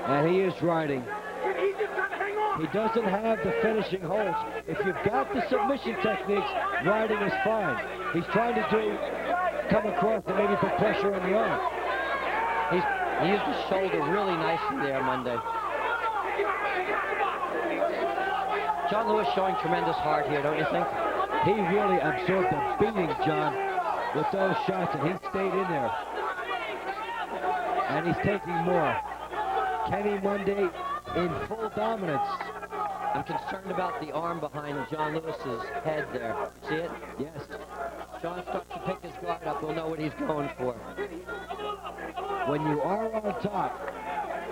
And he is riding. He doesn't have the finishing holds. If you've got the submission techniques, riding is fine. He's trying to come across and maybe put pressure on the arm. He used his shoulder really nicely there Monday. John Lewis showing tremendous heart here, don't you think? He really absorbed a beating, John, with those shots, and he stayed in there. And he's taking more. Kenny Monday in full dominance. I'm concerned about the arm behind John Lewis's head there. See it? Yes. John starts to pick his guard up. We'll know what he's going for. When you are on top,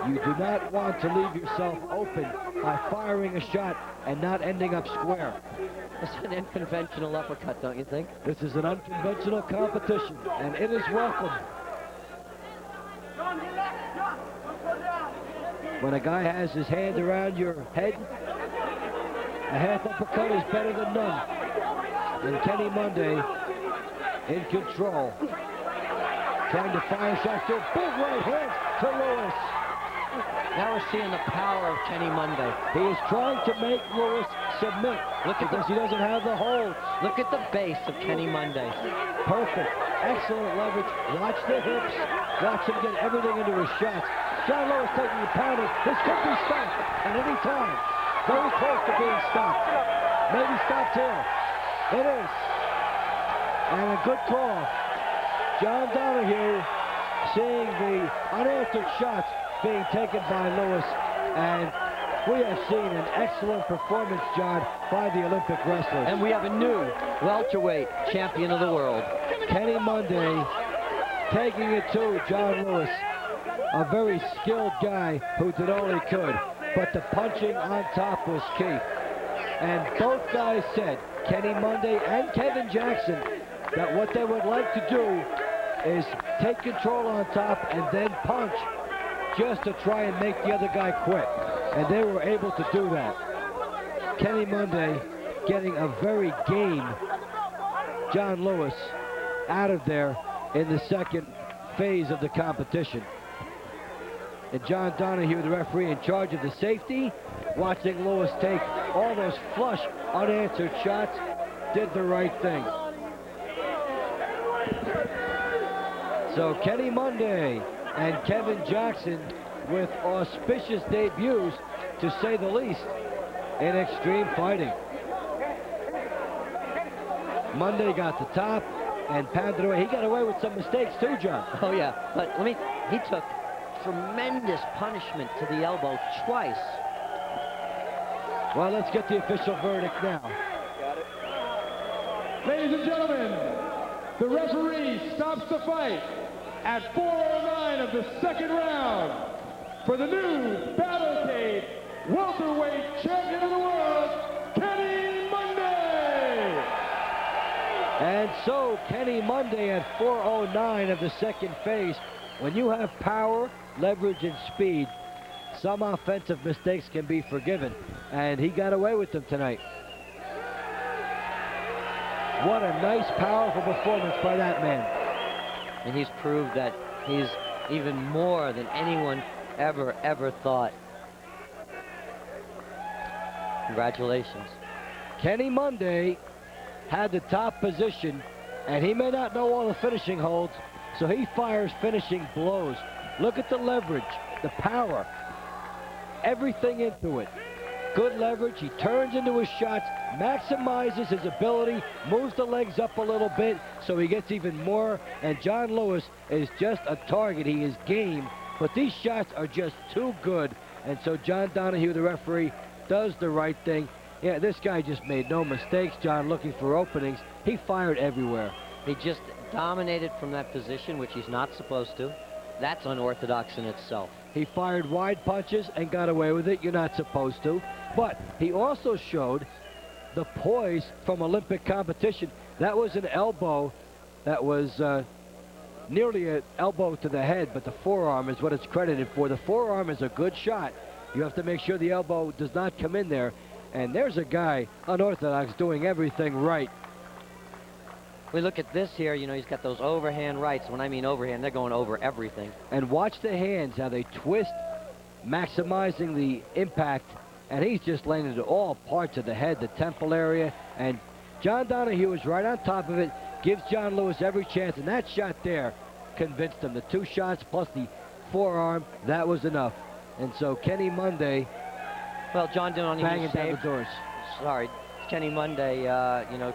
you do not want to leave yourself open by firing a shot and not ending up square. It's an unconventional uppercut, don't you think? This is an unconventional competition, and it is welcome. When a guy has his hand around your head, a half uppercut is better than none. And Kenny Monday in control. Trying to fire shots to a big right hand to Lewis. Now we're seeing the power of Kenny Monday. He is trying to make Lewis submit because he doesn't have the hold. Look at the base of Kenny Monday. Perfect. Excellent leverage. Watch the hips. Watch him get everything into his shots. John Lewis taking the pounding. This could be stopped at any time. Very close to being stopped. Maybe stopped here. It is. And a good call. John Donahue seeing the unanswered shots being taken by Lewis, and We have seen an excellent performance, John, by the Olympic wrestlers. And we have a new welterweight champion of the world. Kenny Monday taking it to John Lewis, a very skilled guy who did all he could, but the punching on top was key. And both guys said, Kenny Monday and Kevin Jackson, that what they would like to do is take control on top and then punch just to try and make the other guy quit. And they were able to do that. Kenny Monday getting a very game John Lewis out of there in the second phase of the competition. And John Donahue, the referee in charge of the safety, watching Lewis take all those flush, unanswered shots, did the right thing. So Kenny Monday and Kevin Jackson with auspicious debuts, to say the least, in extreme fighting. Monday got the top and pounded away. He got away with some mistakes too, John. Oh yeah, but he took tremendous punishment to the elbow twice. Well, let's get the official verdict now. Ladies and gentlemen, the referee stops the fight at 4:09 of the second round for the new Battlecade welterweight champion of the world, Kenny Monday. And so Kenny Monday at 4:09 of the second phase. When you have power, leverage, and speed, some offensive mistakes can be forgiven, and he got away with them tonight. What a nice, powerful performance by that man. And he's proved that he's even more than anyone ever thought. Congratulations. Kenny Monday had the top position, and he may not know all the finishing holds, so he fires finishing blows. Look at the leverage, the power, everything into it. Good leverage. He turns into his shots, maximizes his ability, moves the legs up a little bit so he gets even more. And John Lewis is just a target. He is game, but these shots are just too good. And so John Donahue, the referee, does the right thing. Yeah, this guy just made no mistakes, John, looking for openings. He fired everywhere. He just dominated from that position, which he's not supposed to. That's unorthodox in itself. He fired wide punches and got away with it. You're not supposed to. But he also showed the poise from Olympic competition. That was an elbow that was nearly an elbow to the head, but the forearm is what it's credited for. The forearm is a good shot. You have to make sure the elbow does not come in there. And there's a guy, unorthodox, doing everything right. We look at this here, he's got those overhand rights. When I mean overhand, they're going over everything. And watch the hands, how they twist, maximizing the impact. And he's just landed all parts of the head, the temple area. And John Donahue is right on top of it, gives John Lewis every chance. And that shot there convinced him. The two shots plus the forearm, that was enough. And so Kenny Monday, well, John Donahue banging down the doors. Sorry. Kenny Monday,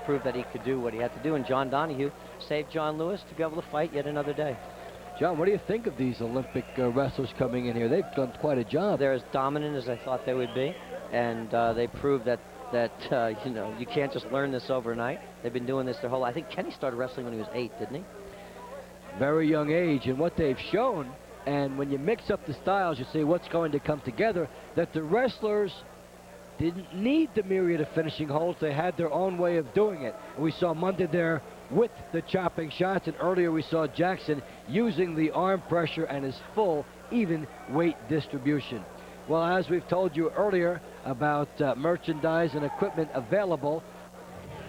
proved that he could do what he had to do, and John Donahue saved John Lewis to be able to fight yet another day. John, what do you think of these Olympic wrestlers coming in here? They've done quite a job. They're as dominant as I thought they would be, and they proved that you can't just learn this overnight. They've been doing this their whole life. I think Kenny started wrestling when he was 8, didn't he? Very young age, and what they've shown, and when you mix up the styles, you see what's going to come together, that the wrestlers didn't need the myriad of finishing holds. They had their own way of doing it. And we saw Monday there with the chopping shots, and earlier we saw Jackson using the arm pressure and his full, even weight distribution. Well, as we've told you earlier about merchandise and equipment available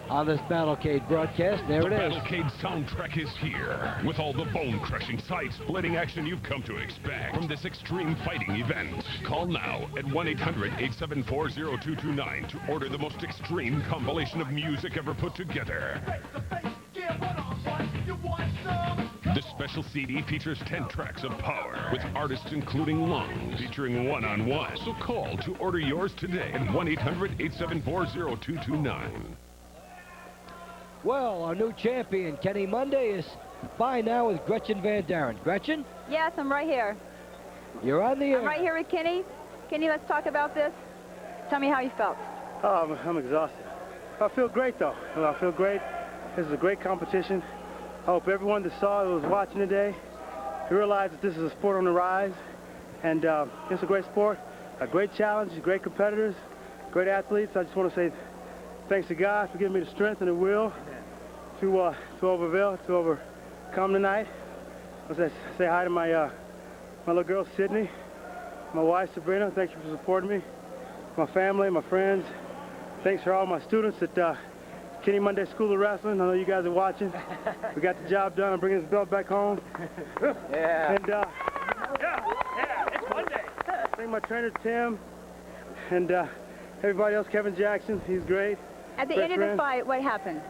on this Battlecade broadcast, there it is. The Battlecade soundtrack is here, with all the bone-crushing, side-splitting action you've come to expect from this extreme fighting event. Call now at 1-800-874-0229 to order the most extreme compilation of music ever put together. This special CD features 10 tracks of power, with artists including Lungs, featuring one-on-one. So call to order yours today at 1-800-874-0229. Well, our new champion, Kenny Monday, is by now with Gretchen Van Daren. Gretchen? Yes, I'm right here. You're on the air. I'm right here with Kenny. Kenny, let's talk about this. Tell me how you felt. Oh, I'm exhausted. I feel great, though. I feel great. This is a great competition. I hope everyone that saw it was watching today realized that this is a sport on the rise. And it's a great sport, a great challenge, great competitors, great athletes. I just want to say thanks to God for giving me the strength and the will to overcome tonight. I want to say hi to my little girl, Sydney, my wife, Sabrina. Thank you for supporting me. My family, my friends. Thanks for all my students at Kenny Monday School of Wrestling. I know you guys are watching. We got the job done. I'm bringing this belt back home. Yeah. And It's Monday. thank my trainer, Tim, and everybody else, Kevin Jackson. He's great. At the Great end of the friend. fight, what happened?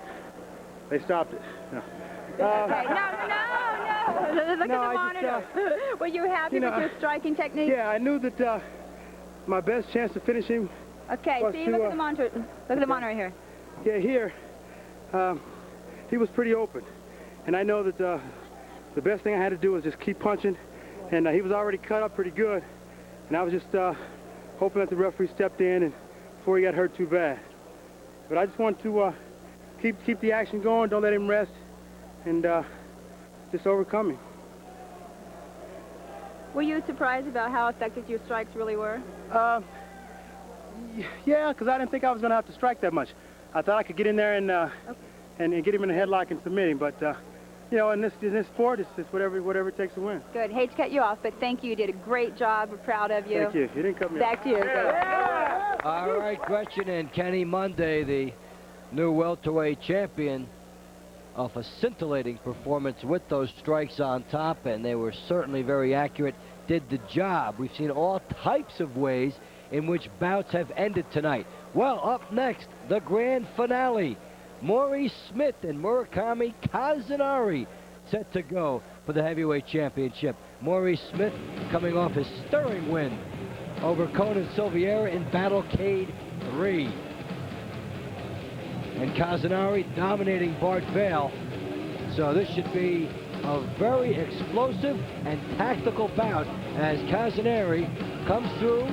They stopped it. No. Okay, no. Look No, at I the just, monitor. Were you happy with your striking technique? Yeah, I knew that my best chance to finish him. Okay, was see, to, look at the monitor. Look at the monitor here. Yeah, here, he was pretty open. And I know that the best thing I had to do was just keep punching. And he was already cut up pretty good. And I was just hoping that the referee stepped in and before he got hurt too bad. But I just want to keep the action going, don't let him rest, and just overcome him. Were you surprised about how effective your strikes really were? Yeah, because I didn't think I was going to have to strike that much. I thought I could get in there and get him in a headlock and submit him. But, you know, in this sport, it's whatever it takes to win. Good. Hate to cut you off, but thank you. You did a great job. We're proud of you. Thank you. You didn't cut me Back off. to you. All right, Gretchen and Kenny Monday, the new welterweight champion, of a scintillating performance with those strikes on top, and they were certainly very accurate, did the job. We've seen all types of ways in which bouts have ended tonight. Well, up next, the grand finale. Maurice Smith and Murakami Kazunari set to go for the heavyweight championship. Maurice Smith coming off his stirring win over Conan Silveira in Battlecade 3. And Kazunari dominating Bart Vale. So this should be a very explosive and tactical bout as Kazunari comes through.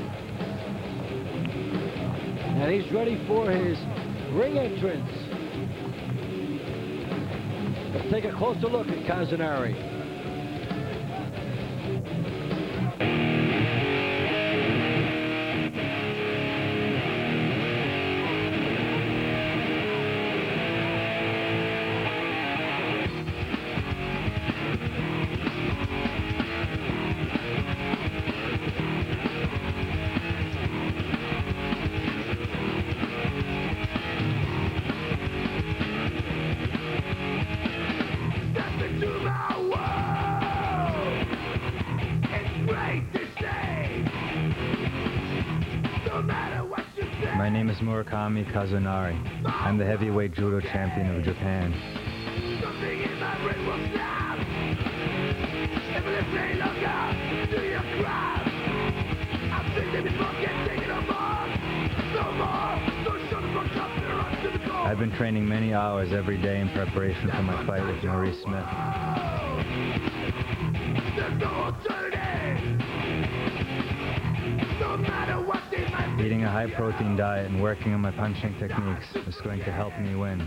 And he's ready for his ring entrance. Let's take a closer look at Kazunari. My name is Murakami Kazunari. I'm the heavyweight judo champion of Japan. I've been training many hours every day in preparation for my fight with Maurice Smith. Eating a high-protein diet and working on my punching techniques is going to help me win.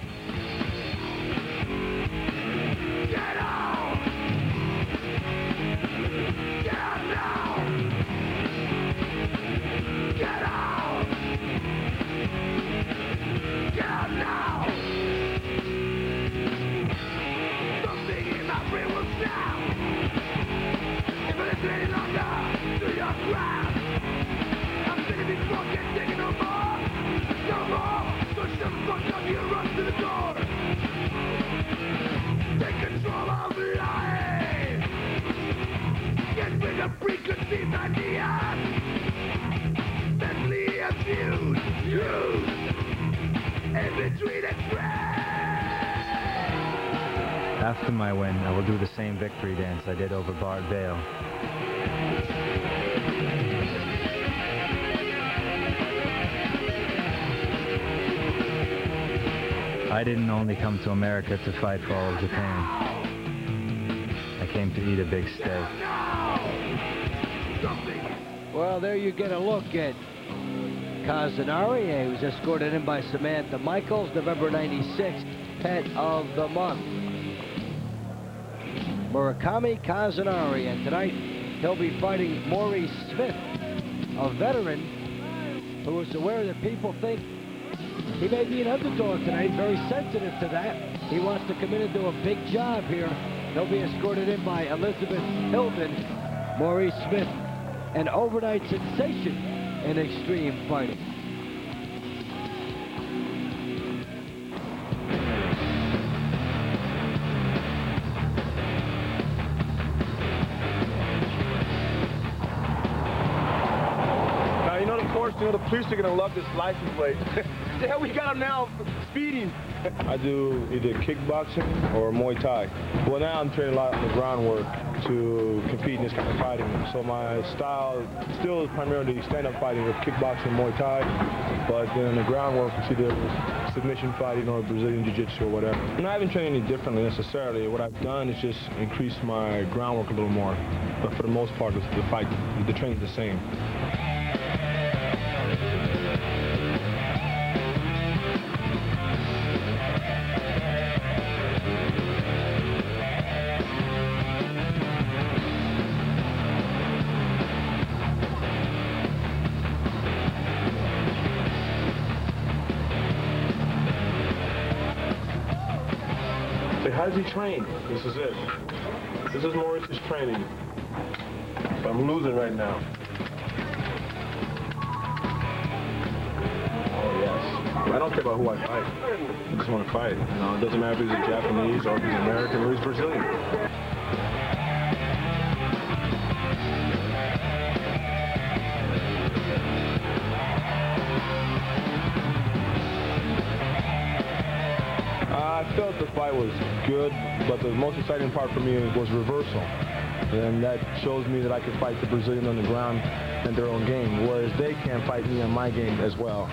After my win, I will do the same victory dance I did over Bart Vale. I didn't only come to America to fight for all of Japan. I came to eat a big steak. Well, there you get a look at Kazanari. He was escorted in by Samantha Michaels, November 96, Pet of the Month. Murakami Kazanari, and tonight he'll be fighting Maurice Smith, a veteran who is aware that people think he may be an underdog tonight. He's very sensitive to that. He wants to come in and do a big job here. He'll be escorted in by Elizabeth Hillman. Maurice Smith, an overnight sensation in extreme fighting. Now, you know, of course, the police are going to love this license plate. Yeah, we got him now speeding. I do either kickboxing or Muay Thai. Well, now I'm training a lot on the groundwork to compete in this kind of fighting. So my style still is primarily stand-up fighting with kickboxing and Muay Thai, but then the groundwork is either submission fighting or Brazilian Jiu-Jitsu or whatever. And I haven't trained any differently necessarily. What I've done is just increase my groundwork a little more. But for the most part, the training's the same. How does he train? This is it. This is Maurice's training. I'm losing right now. Oh, yes. I don't care about who I fight. I just want to fight. You know, it doesn't matter if he's a Japanese or if he's American or he's Brazilian. I felt the fight was good, but the most exciting part for me was reversal. And that shows me that I can fight the Brazilian on the ground in their own game, whereas they can't fight me on my game as well.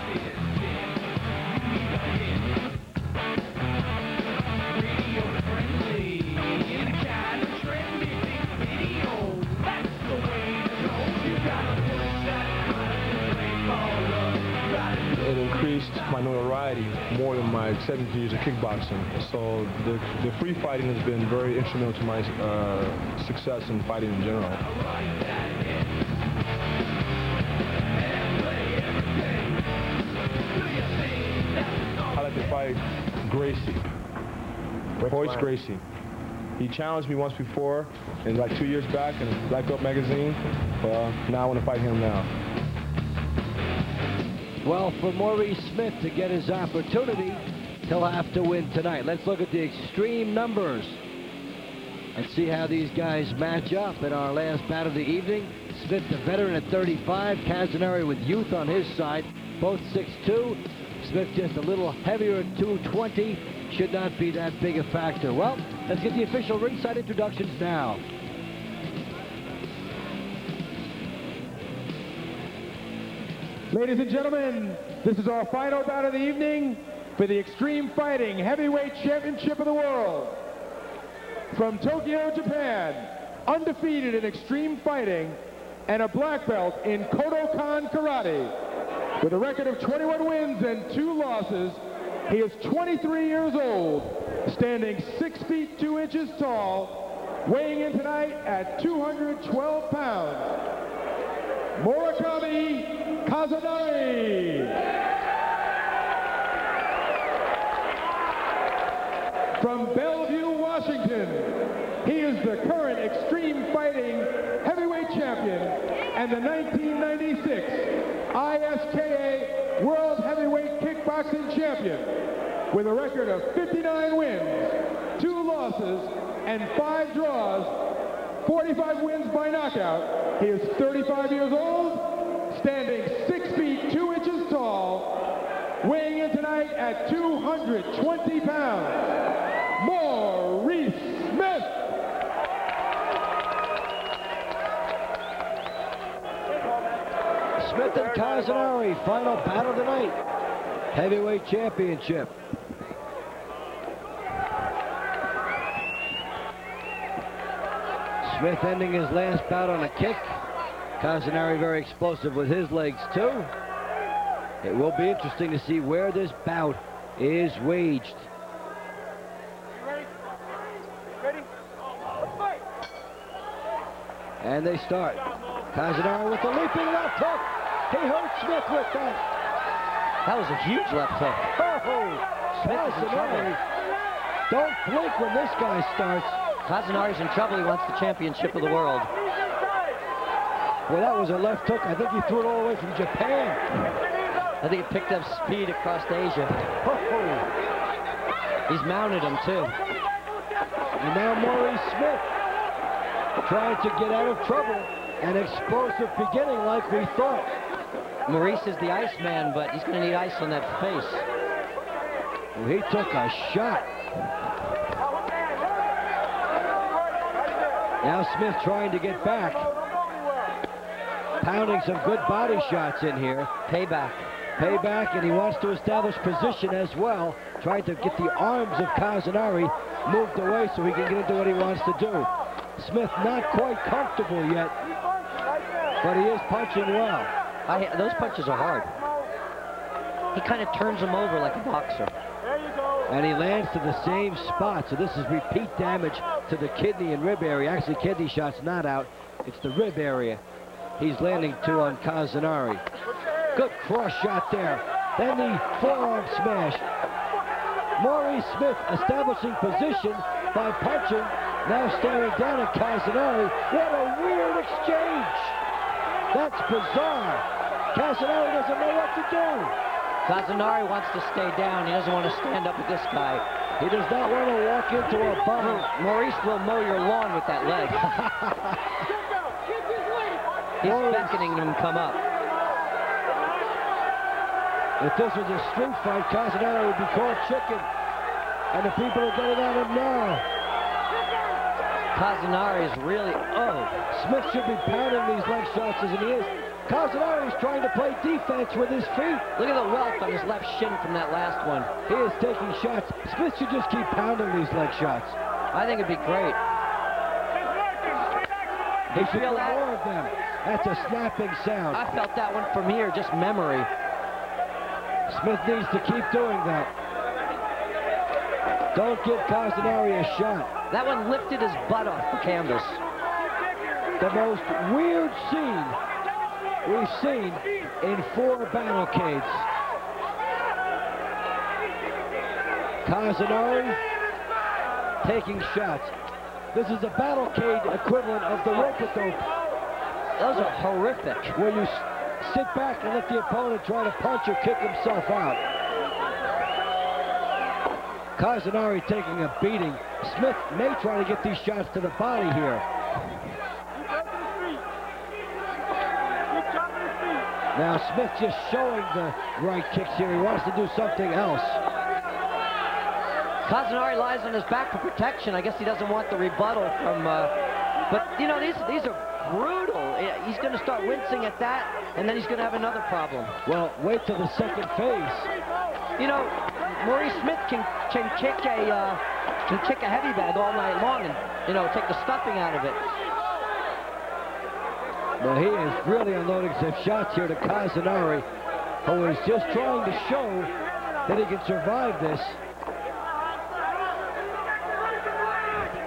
It increased my notoriety more than my 17 years of kickboxing. So the free fighting has been very instrumental to my success in fighting in general. I like to fight Gracie, Royce Gracie. He challenged me once before, and like 2 years back in Black Belt magazine. Well, now I want to fight him now. Well, for Maurice Smith to get his opportunity, he'll have to win tonight. Let's look at the extreme numbers and see how these guys match up in our last bout of the evening. Smith, the veteran, at 35. Kazanari with youth on his side, both 6'2". Smith just a little heavier at 220. Should not be that big a factor. Well, let's get the official ringside introductions now. Ladies and gentlemen, this is our final bout of the evening for the Extreme Fighting Heavyweight Championship of the World. From Tokyo, Japan, undefeated in extreme fighting and a black belt in Kodokan Karate. With a record of 21 wins and 2 losses, he is 23 years old, standing 6 feet 2 inches tall, weighing in tonight at 212 pounds. Murakami Kazanari. From Bellevue, Washington, he is the current Extreme Fighting Heavyweight Champion and the 1996 ISKA World Heavyweight Kickboxing Champion with a record of 59 wins, 2 losses, and 5 draws, 45 wins by knockout. He is 35 years old, standing 6 feet 2 inches tall, weighing in tonight at 220 pounds, Maurice Smith. Smith and Kazanari, final battle tonight. Heavyweight championship. Smith ending his last bout on a kick. Kazanari very explosive with his legs too. It will be interesting to see where this bout is waged. And they start. Kazanari with the leaping left hook. He hurt Smith with that. That was a huge left hook. Oh, Smith is in trouble. Don't blink when this guy starts. Kazanari's in trouble. He wants the championship of the world. Well, that was a left hook. I think he threw it all the way from Japan. I think it picked up speed across Asia. He's mounted him, too. And now Maurice Smith trying to get out of trouble. An explosive beginning like we thought. Maurice is the Iceman, but he's going to need ice on that face. Well, he took a shot. Now Smith trying to get back. Pounding some good body shots in here. Payback. Payback, and he wants to establish position as well. Trying to get the arms of Kazanari moved away so he can get into what he wants to do. Smith not quite comfortable yet, but he is punching well. Those punches are hard. He kind of turns him over like a boxer. And he lands to the same spot, so this is repeat damage to the kidney and rib area. Actually, kidney shot's not out. It's the rib area he's landing to on Kazanari. Good cross shot there. Then the forearm smash. Maurice Smith establishing position by punching. Now staring down at Kazanari. What a weird exchange. That's bizarre. Kazanari doesn't know what to do. Kazanari wants to stay down. He doesn't want to stand up with this guy. He does not want to walk into a bomb. Maurice will mow your lawn with that leg. He's beckoning him to come up. If this was a street fight, Kazanari would be called chicken. And the people are getting on him now. Kazanari is really, Smith should be pounding these leg shots as he is. Kazanari is trying to play defense with his feet. Look at the welt on his left shin from that last one. He is taking shots. Smith should just keep pounding these leg shots. I think it'd be great. He should feel more of them. That's a snapping sound. I felt that one from here, just memory. Smith needs to keep doing that. Don't give Kazanari a shot. That one lifted his butt off the canvas. The most weird scene we've seen in 4 battlecades. Kazanari taking shots. This is a battlecade equivalent of the rope-a-dope. Those are horrific. Where you sit back and let the opponent try to punch or kick himself out. Kazanari taking a beating. Smith may try to get these shots to the body here. Now Smith just showing the right kicks here. He wants to do something else. Kazanari lies on his back for protection. I guess he doesn't want the rebuttal from, but you know, these are brutal. He's going to start wincing at that, and then he's going to have another problem. Well, wait till the second phase. You know, Maurice Smith can kick a heavy bag all night long and, you know, take the stuffing out of it. Well, he is really unloading some shots here to Kazanari, who is just trying to show that he can survive this.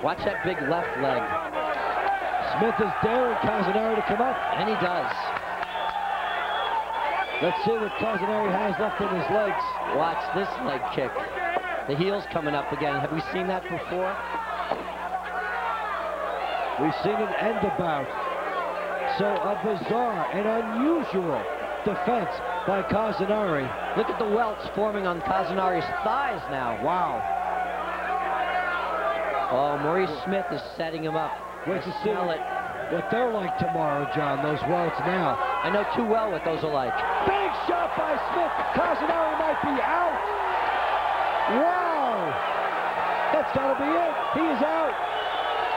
Watch that big left leg. Smith is daring Kazanari to come up. And he does. Let's see what Kazanari has left in his legs. Watch this leg kick. The heel's coming up again. Have we seen that before? We've seen it end the bout. So a bizarre and unusual defense by Kazanari. Look at the welts forming on Kazanari's thighs now. Wow. Oh, Maurice Smith is setting him up. Wait to see what they're like tomorrow, John, those welts now. I know too well what those are like. Big shot by Smith. Kazanari might be out. Wow. That's got to be it. He is out.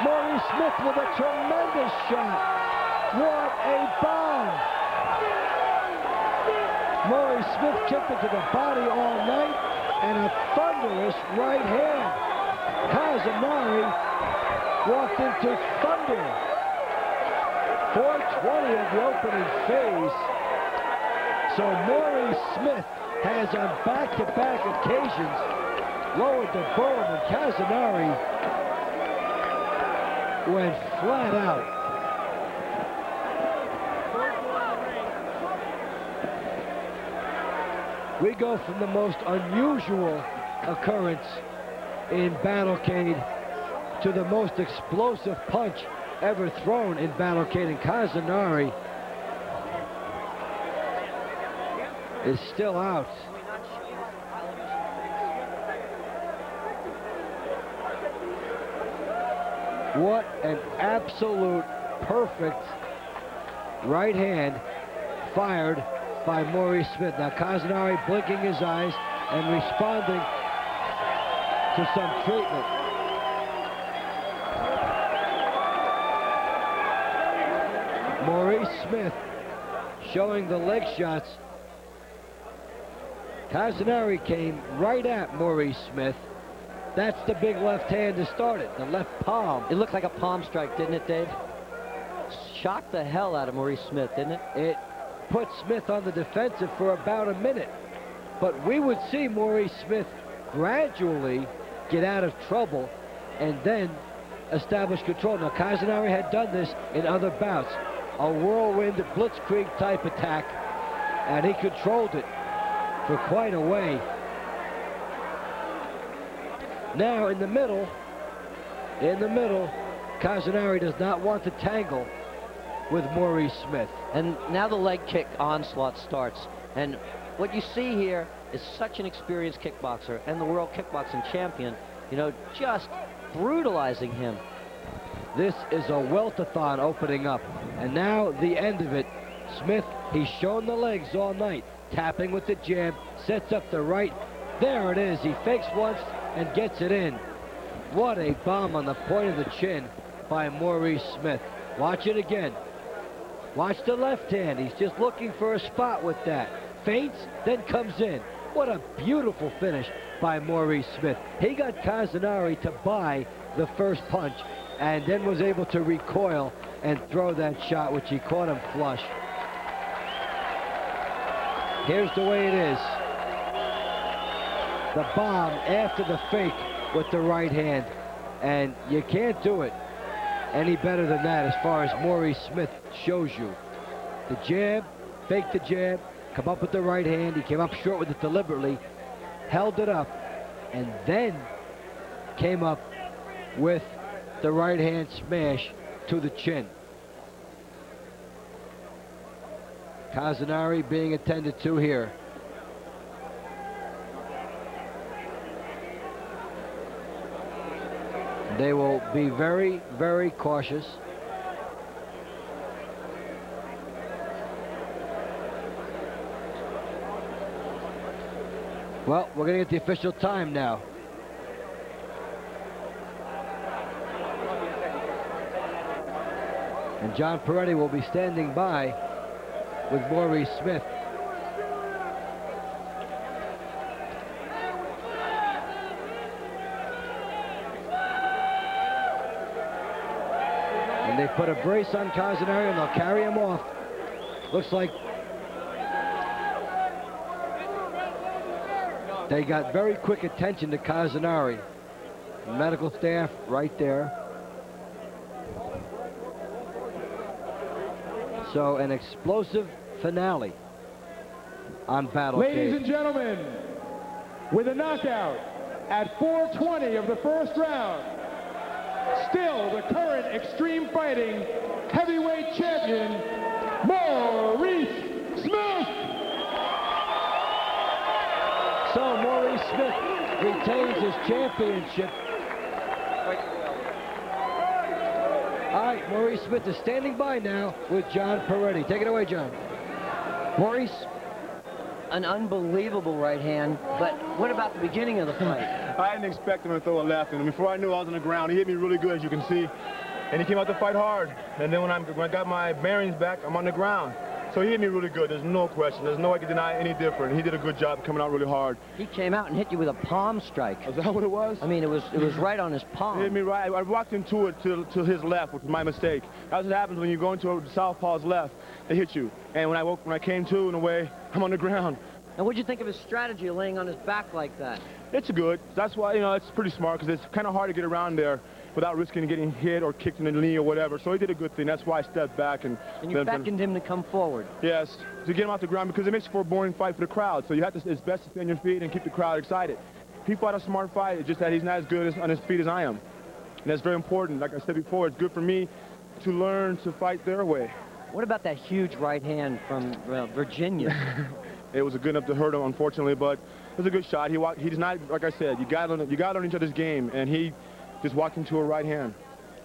Maurice Smith with a tremendous shot. What a bomb. Maurice Smith kicked it to the body all night, and a thunderous right hand. Kazanari walked into thunder. 4:20 of the opening phase. So Maurice Smith has on back-to-back occasions lowered the boom, and Casanari went flat out. We go from the most unusual occurrence in Battlecade to the most explosive punch ever thrown in Battlecade, and Casanari is still out. What an absolute perfect right hand fired by Maurice Smith. Now Casanari blinking his eyes and responding to some treatment. Maurice Smith showing the leg shots. Casanari came right at Maurice Smith. That's the big left hand to start it, the left palm. It looked like a palm strike, didn't it, Dave? Shocked the hell out of Maurice Smith, didn't it? It put Smith on the defensive for about a minute. But we would see Maurice Smith gradually get out of trouble and then establish control. Now, Casanari had done this in other bouts. A whirlwind blitzkrieg type attack, and he controlled it for quite a way. Now in the middle, Casanari does not want to tangle with Maurice Smith. And now the leg kick onslaught starts. And what you see here is such an experienced kickboxer and the world kickboxing champion, you know, just brutalizing him. This is a weltathon opening up. And now the end of it. Smith, he's shown the legs all night. Tapping with the jab, sets up the right. There it is. He fakes once and gets it in. What a bomb on the point of the chin by Maurice Smith. Watch it again. Watch the left hand. He's just looking for a spot with that. Feints, then comes in. What a beautiful finish by Maurice Smith. He got Casanari to buy the first punch and then was able to recoil and throw that shot, which he caught him flush. Here's the way it is. The bomb after the fake with the right hand. And you can't do it any better than that as far as Maurice Smith shows you. The jab, fake the jab, come up with the right hand. He came up short with it deliberately, held it up, and then came up with the right hand smash to the chin. Casanari being attended to here. They will be very, very cautious. Well, we're going to get the official time now. And John Peretti will be standing by with Maurice Smith. And they put a brace on Casanari and they'll carry him off. Looks like they got very quick attention to Casanari. Medical staff right there. So an explosive finale on Battlecade. Ladies and gentlemen, with a knockout at 4:20 of the first round, still the current Extreme Fighting heavyweight champion, Maurice Smith. So Maurice Smith retains his championship. All right, Maurice Smith is standing by now with John Peretti. Take it away, John. Maurice, an unbelievable right hand, but what about the beginning of the fight? I didn't expect him to throw a left, and before I knew I was on the ground, he hit me really good, as you can see, and he came out to fight hard. And then when I got my bearings back, I'm on the ground. So he hit me really good. There's no question. There's no way I can deny any different. He did a good job coming out really hard. He came out and hit you with a palm strike. Is that what it was? I mean, it was right on his palm. He hit me right. I walked into it to his left, which was my mistake. That's what happens when you go into a southpaw's left. They hit you. And when I came to, in a way, I'm on the ground. And what'd you think of his strategy of laying on his back like that? It's good. That's why, it's pretty smart, because it's kind of hard to get around there without risking getting hit or kicked in the knee or whatever. So he did a good thing. That's why I stepped back. And you beckoned him to come forward. Yes, to get him off the ground, because it makes for a boring fight for the crowd. So you have to, it's best to stay on your feet and keep the crowd excited. He fought a smart fight. It's just that he's not as good on his feet as I am. And that's very important. Like I said before, it's good for me to learn to fight their way. What about that huge right hand from Virginia? It was good enough to hurt him, unfortunately, but it was a good shot. He's not, like I said, you got to learn each other's game, and he just walked into a right hand,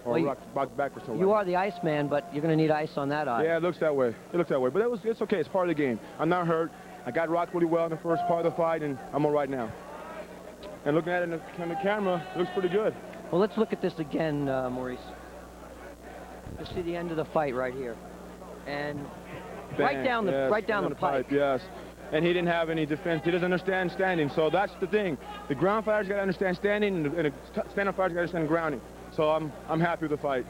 or backwards. You are the Iceman, but you're going to need ice on that eye. Yeah, it looks that way. It looks that way, but it's okay. It's part of the game. I'm not hurt. I got rocked really well in the first part of the fight, and I'm all right now. And looking at it on the camera, it looks pretty good. Well, let's look at this again, Maurice. Let's see the end of the fight right here, and right down the pipe. Yes. And he didn't have any defense. He doesn't understand standing. So that's the thing. The ground fighter's got to understand standing, and the stand-up fighter's got to understand grounding. So I'm happy with the fight.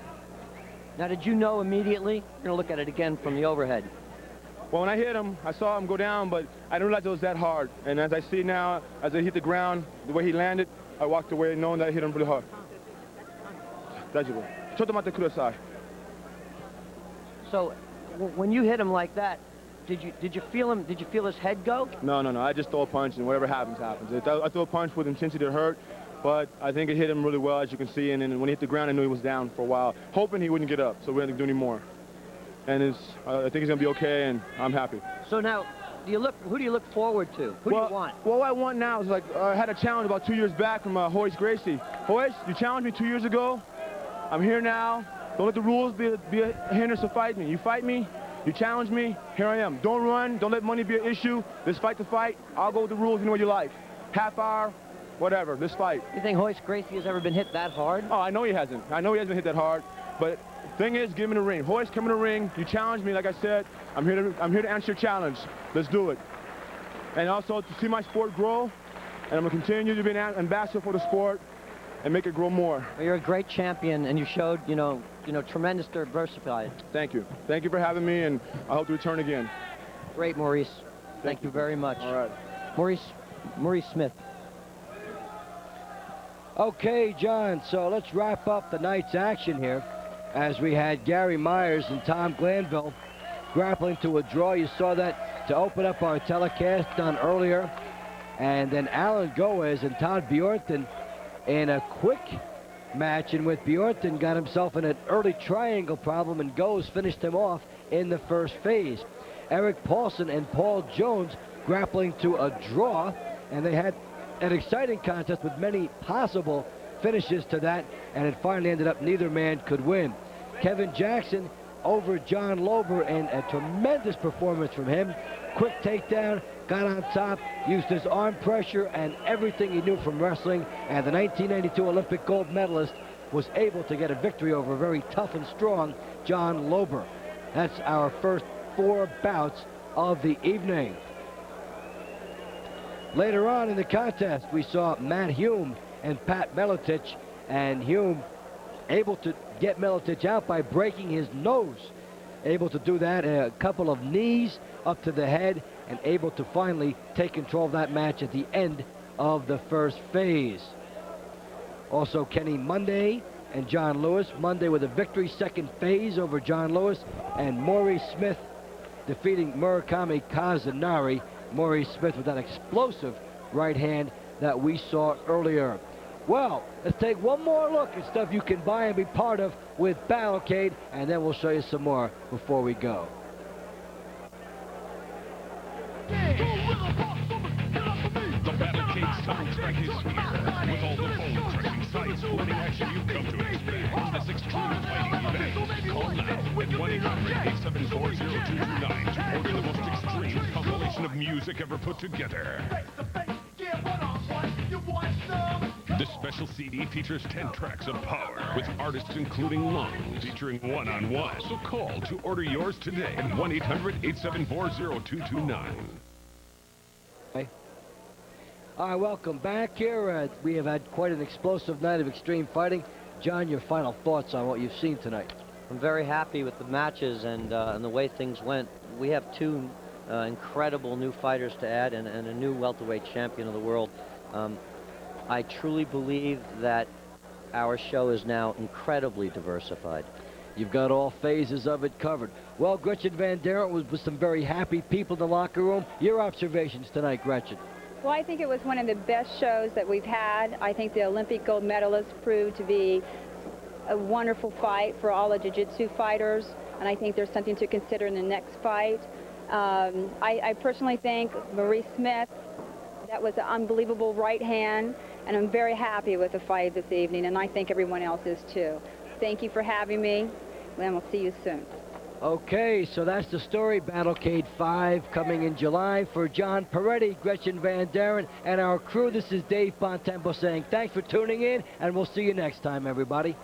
Now, did you know immediately? You're going to look at it again from the overhead. Well, when I hit him, I saw him go down, but I didn't realize it was that hard. And as I see now, as I hit the ground, the way he landed, I walked away knowing that I hit him really hard. So, when you hit him like that, did you feel him? Did you feel his head go? No. I just throw a punch, and whatever happens, happens. I threw a punch with intensity to hurt, but I think it hit him really well, as you can see. And then when he hit the ground, I knew he was down for a while, hoping he wouldn't get up, so we didn't do any more. And I think he's gonna be okay, and I'm happy. So now, who do you look forward to? Who do you want? Well, what I want now is I had a challenge about 2 years back from Hoist Gracie. Hoist, you challenged me 2 years ago. I'm here now. Don't let the rules be a hindrance to fight me. You fight me. You challenge me, here I am. Don't run, don't let money be an issue. Let's fight the fight. I'll go with the rules, you know what you like. Half hour, whatever, let's fight. You think Hoist Gracie has ever been hit that hard? Oh, I know he hasn't. I know he hasn't been hit that hard. But thing is, give him the ring. Hoist, come in the ring. You challenge me, like I said. I'm here to answer your challenge. Let's do it. And also to see my sport grow, and I'm gonna continue to be an ambassador for the sport and make it grow more. Well, you're a great champion, and you showed, tremendous diversity. Thank you. Thank you for having me, and I hope to return again. Great, Maurice. Thank you very much. All right. Maurice Smith. Okay, John, so let's wrap up the night's action here as we had Gary Myers and Tom Glanville grappling to a draw. You saw that to open up our telecast done earlier. And then Alan Goes and Todd Bjorton in a quick match, in which Bjorton got himself in an early triangle problem, and Goes finished him off in the first phase. Eric Paulson and Paul Jones grappling to a draw, and they had an exciting contest with many possible finishes to that, and it finally ended up neither man could win. Kevin Jackson over John Lober, and a tremendous performance from him. Quick takedown, got on top, used his arm pressure and everything he knew from wrestling, and the 1992 Olympic gold medalist was able to get a victory over a very tough and strong John Lober. That's our first 4 bouts of the evening. Later on in the contest, we saw Matt Hume and Pat Miletich, and Hume able to get Miletich out by breaking his nose. Able to do that, a couple of knees up to the head, and able to finally take control of that match at the end of the first phase. Also, Kenny Monday and John Lewis. Monday with a victory, second phase over John Lewis, and Maurice Smith defeating Murakami Kazunari. Maurice Smith with that explosive right hand that we saw earlier. Well, let's take one more look at stuff you can buy and be part of with Battlecade, and then we'll show you some more before we go. The Battlecade soundtrack is here, with all the bone-crushing sights, winning action you've come to expect on this extreme fighting event. Call now at 1-800-874-0229 to order the most extreme compilation of music ever put together. This special CD features 10 tracks of power with artists including Lungs, featuring one-on-one. So call to order yours today at 1-800-874-0229. All right, welcome back here. We have had quite an explosive night of extreme fighting. John, your final thoughts on what you've seen tonight? I'm very happy with the matches and the way things went. We have two incredible new fighters to add and a new welterweight champion of the world. I truly believe that our show is now incredibly diversified. You've got all phases of it covered. Well, Gretchen Van Daren was with some very happy people in the locker room. Your observations tonight, Gretchen? Well, I think it was one of the best shows that we've had. I think the Olympic gold medalists proved to be a wonderful fight for all the jiu-jitsu fighters, and I think there's something to consider in the next fight. I personally think Marie Smith, that was an unbelievable right hand, and I'm very happy with the fight this evening, and I think everyone else is too. Thank you for having me, and we'll see you soon. Okay, so that's the story. Battlecade 5 coming in July. For John Peretti, Gretchen Van Daren, and our crew, this is Dave Bontempo saying thanks for tuning in, and we'll see you next time, everybody.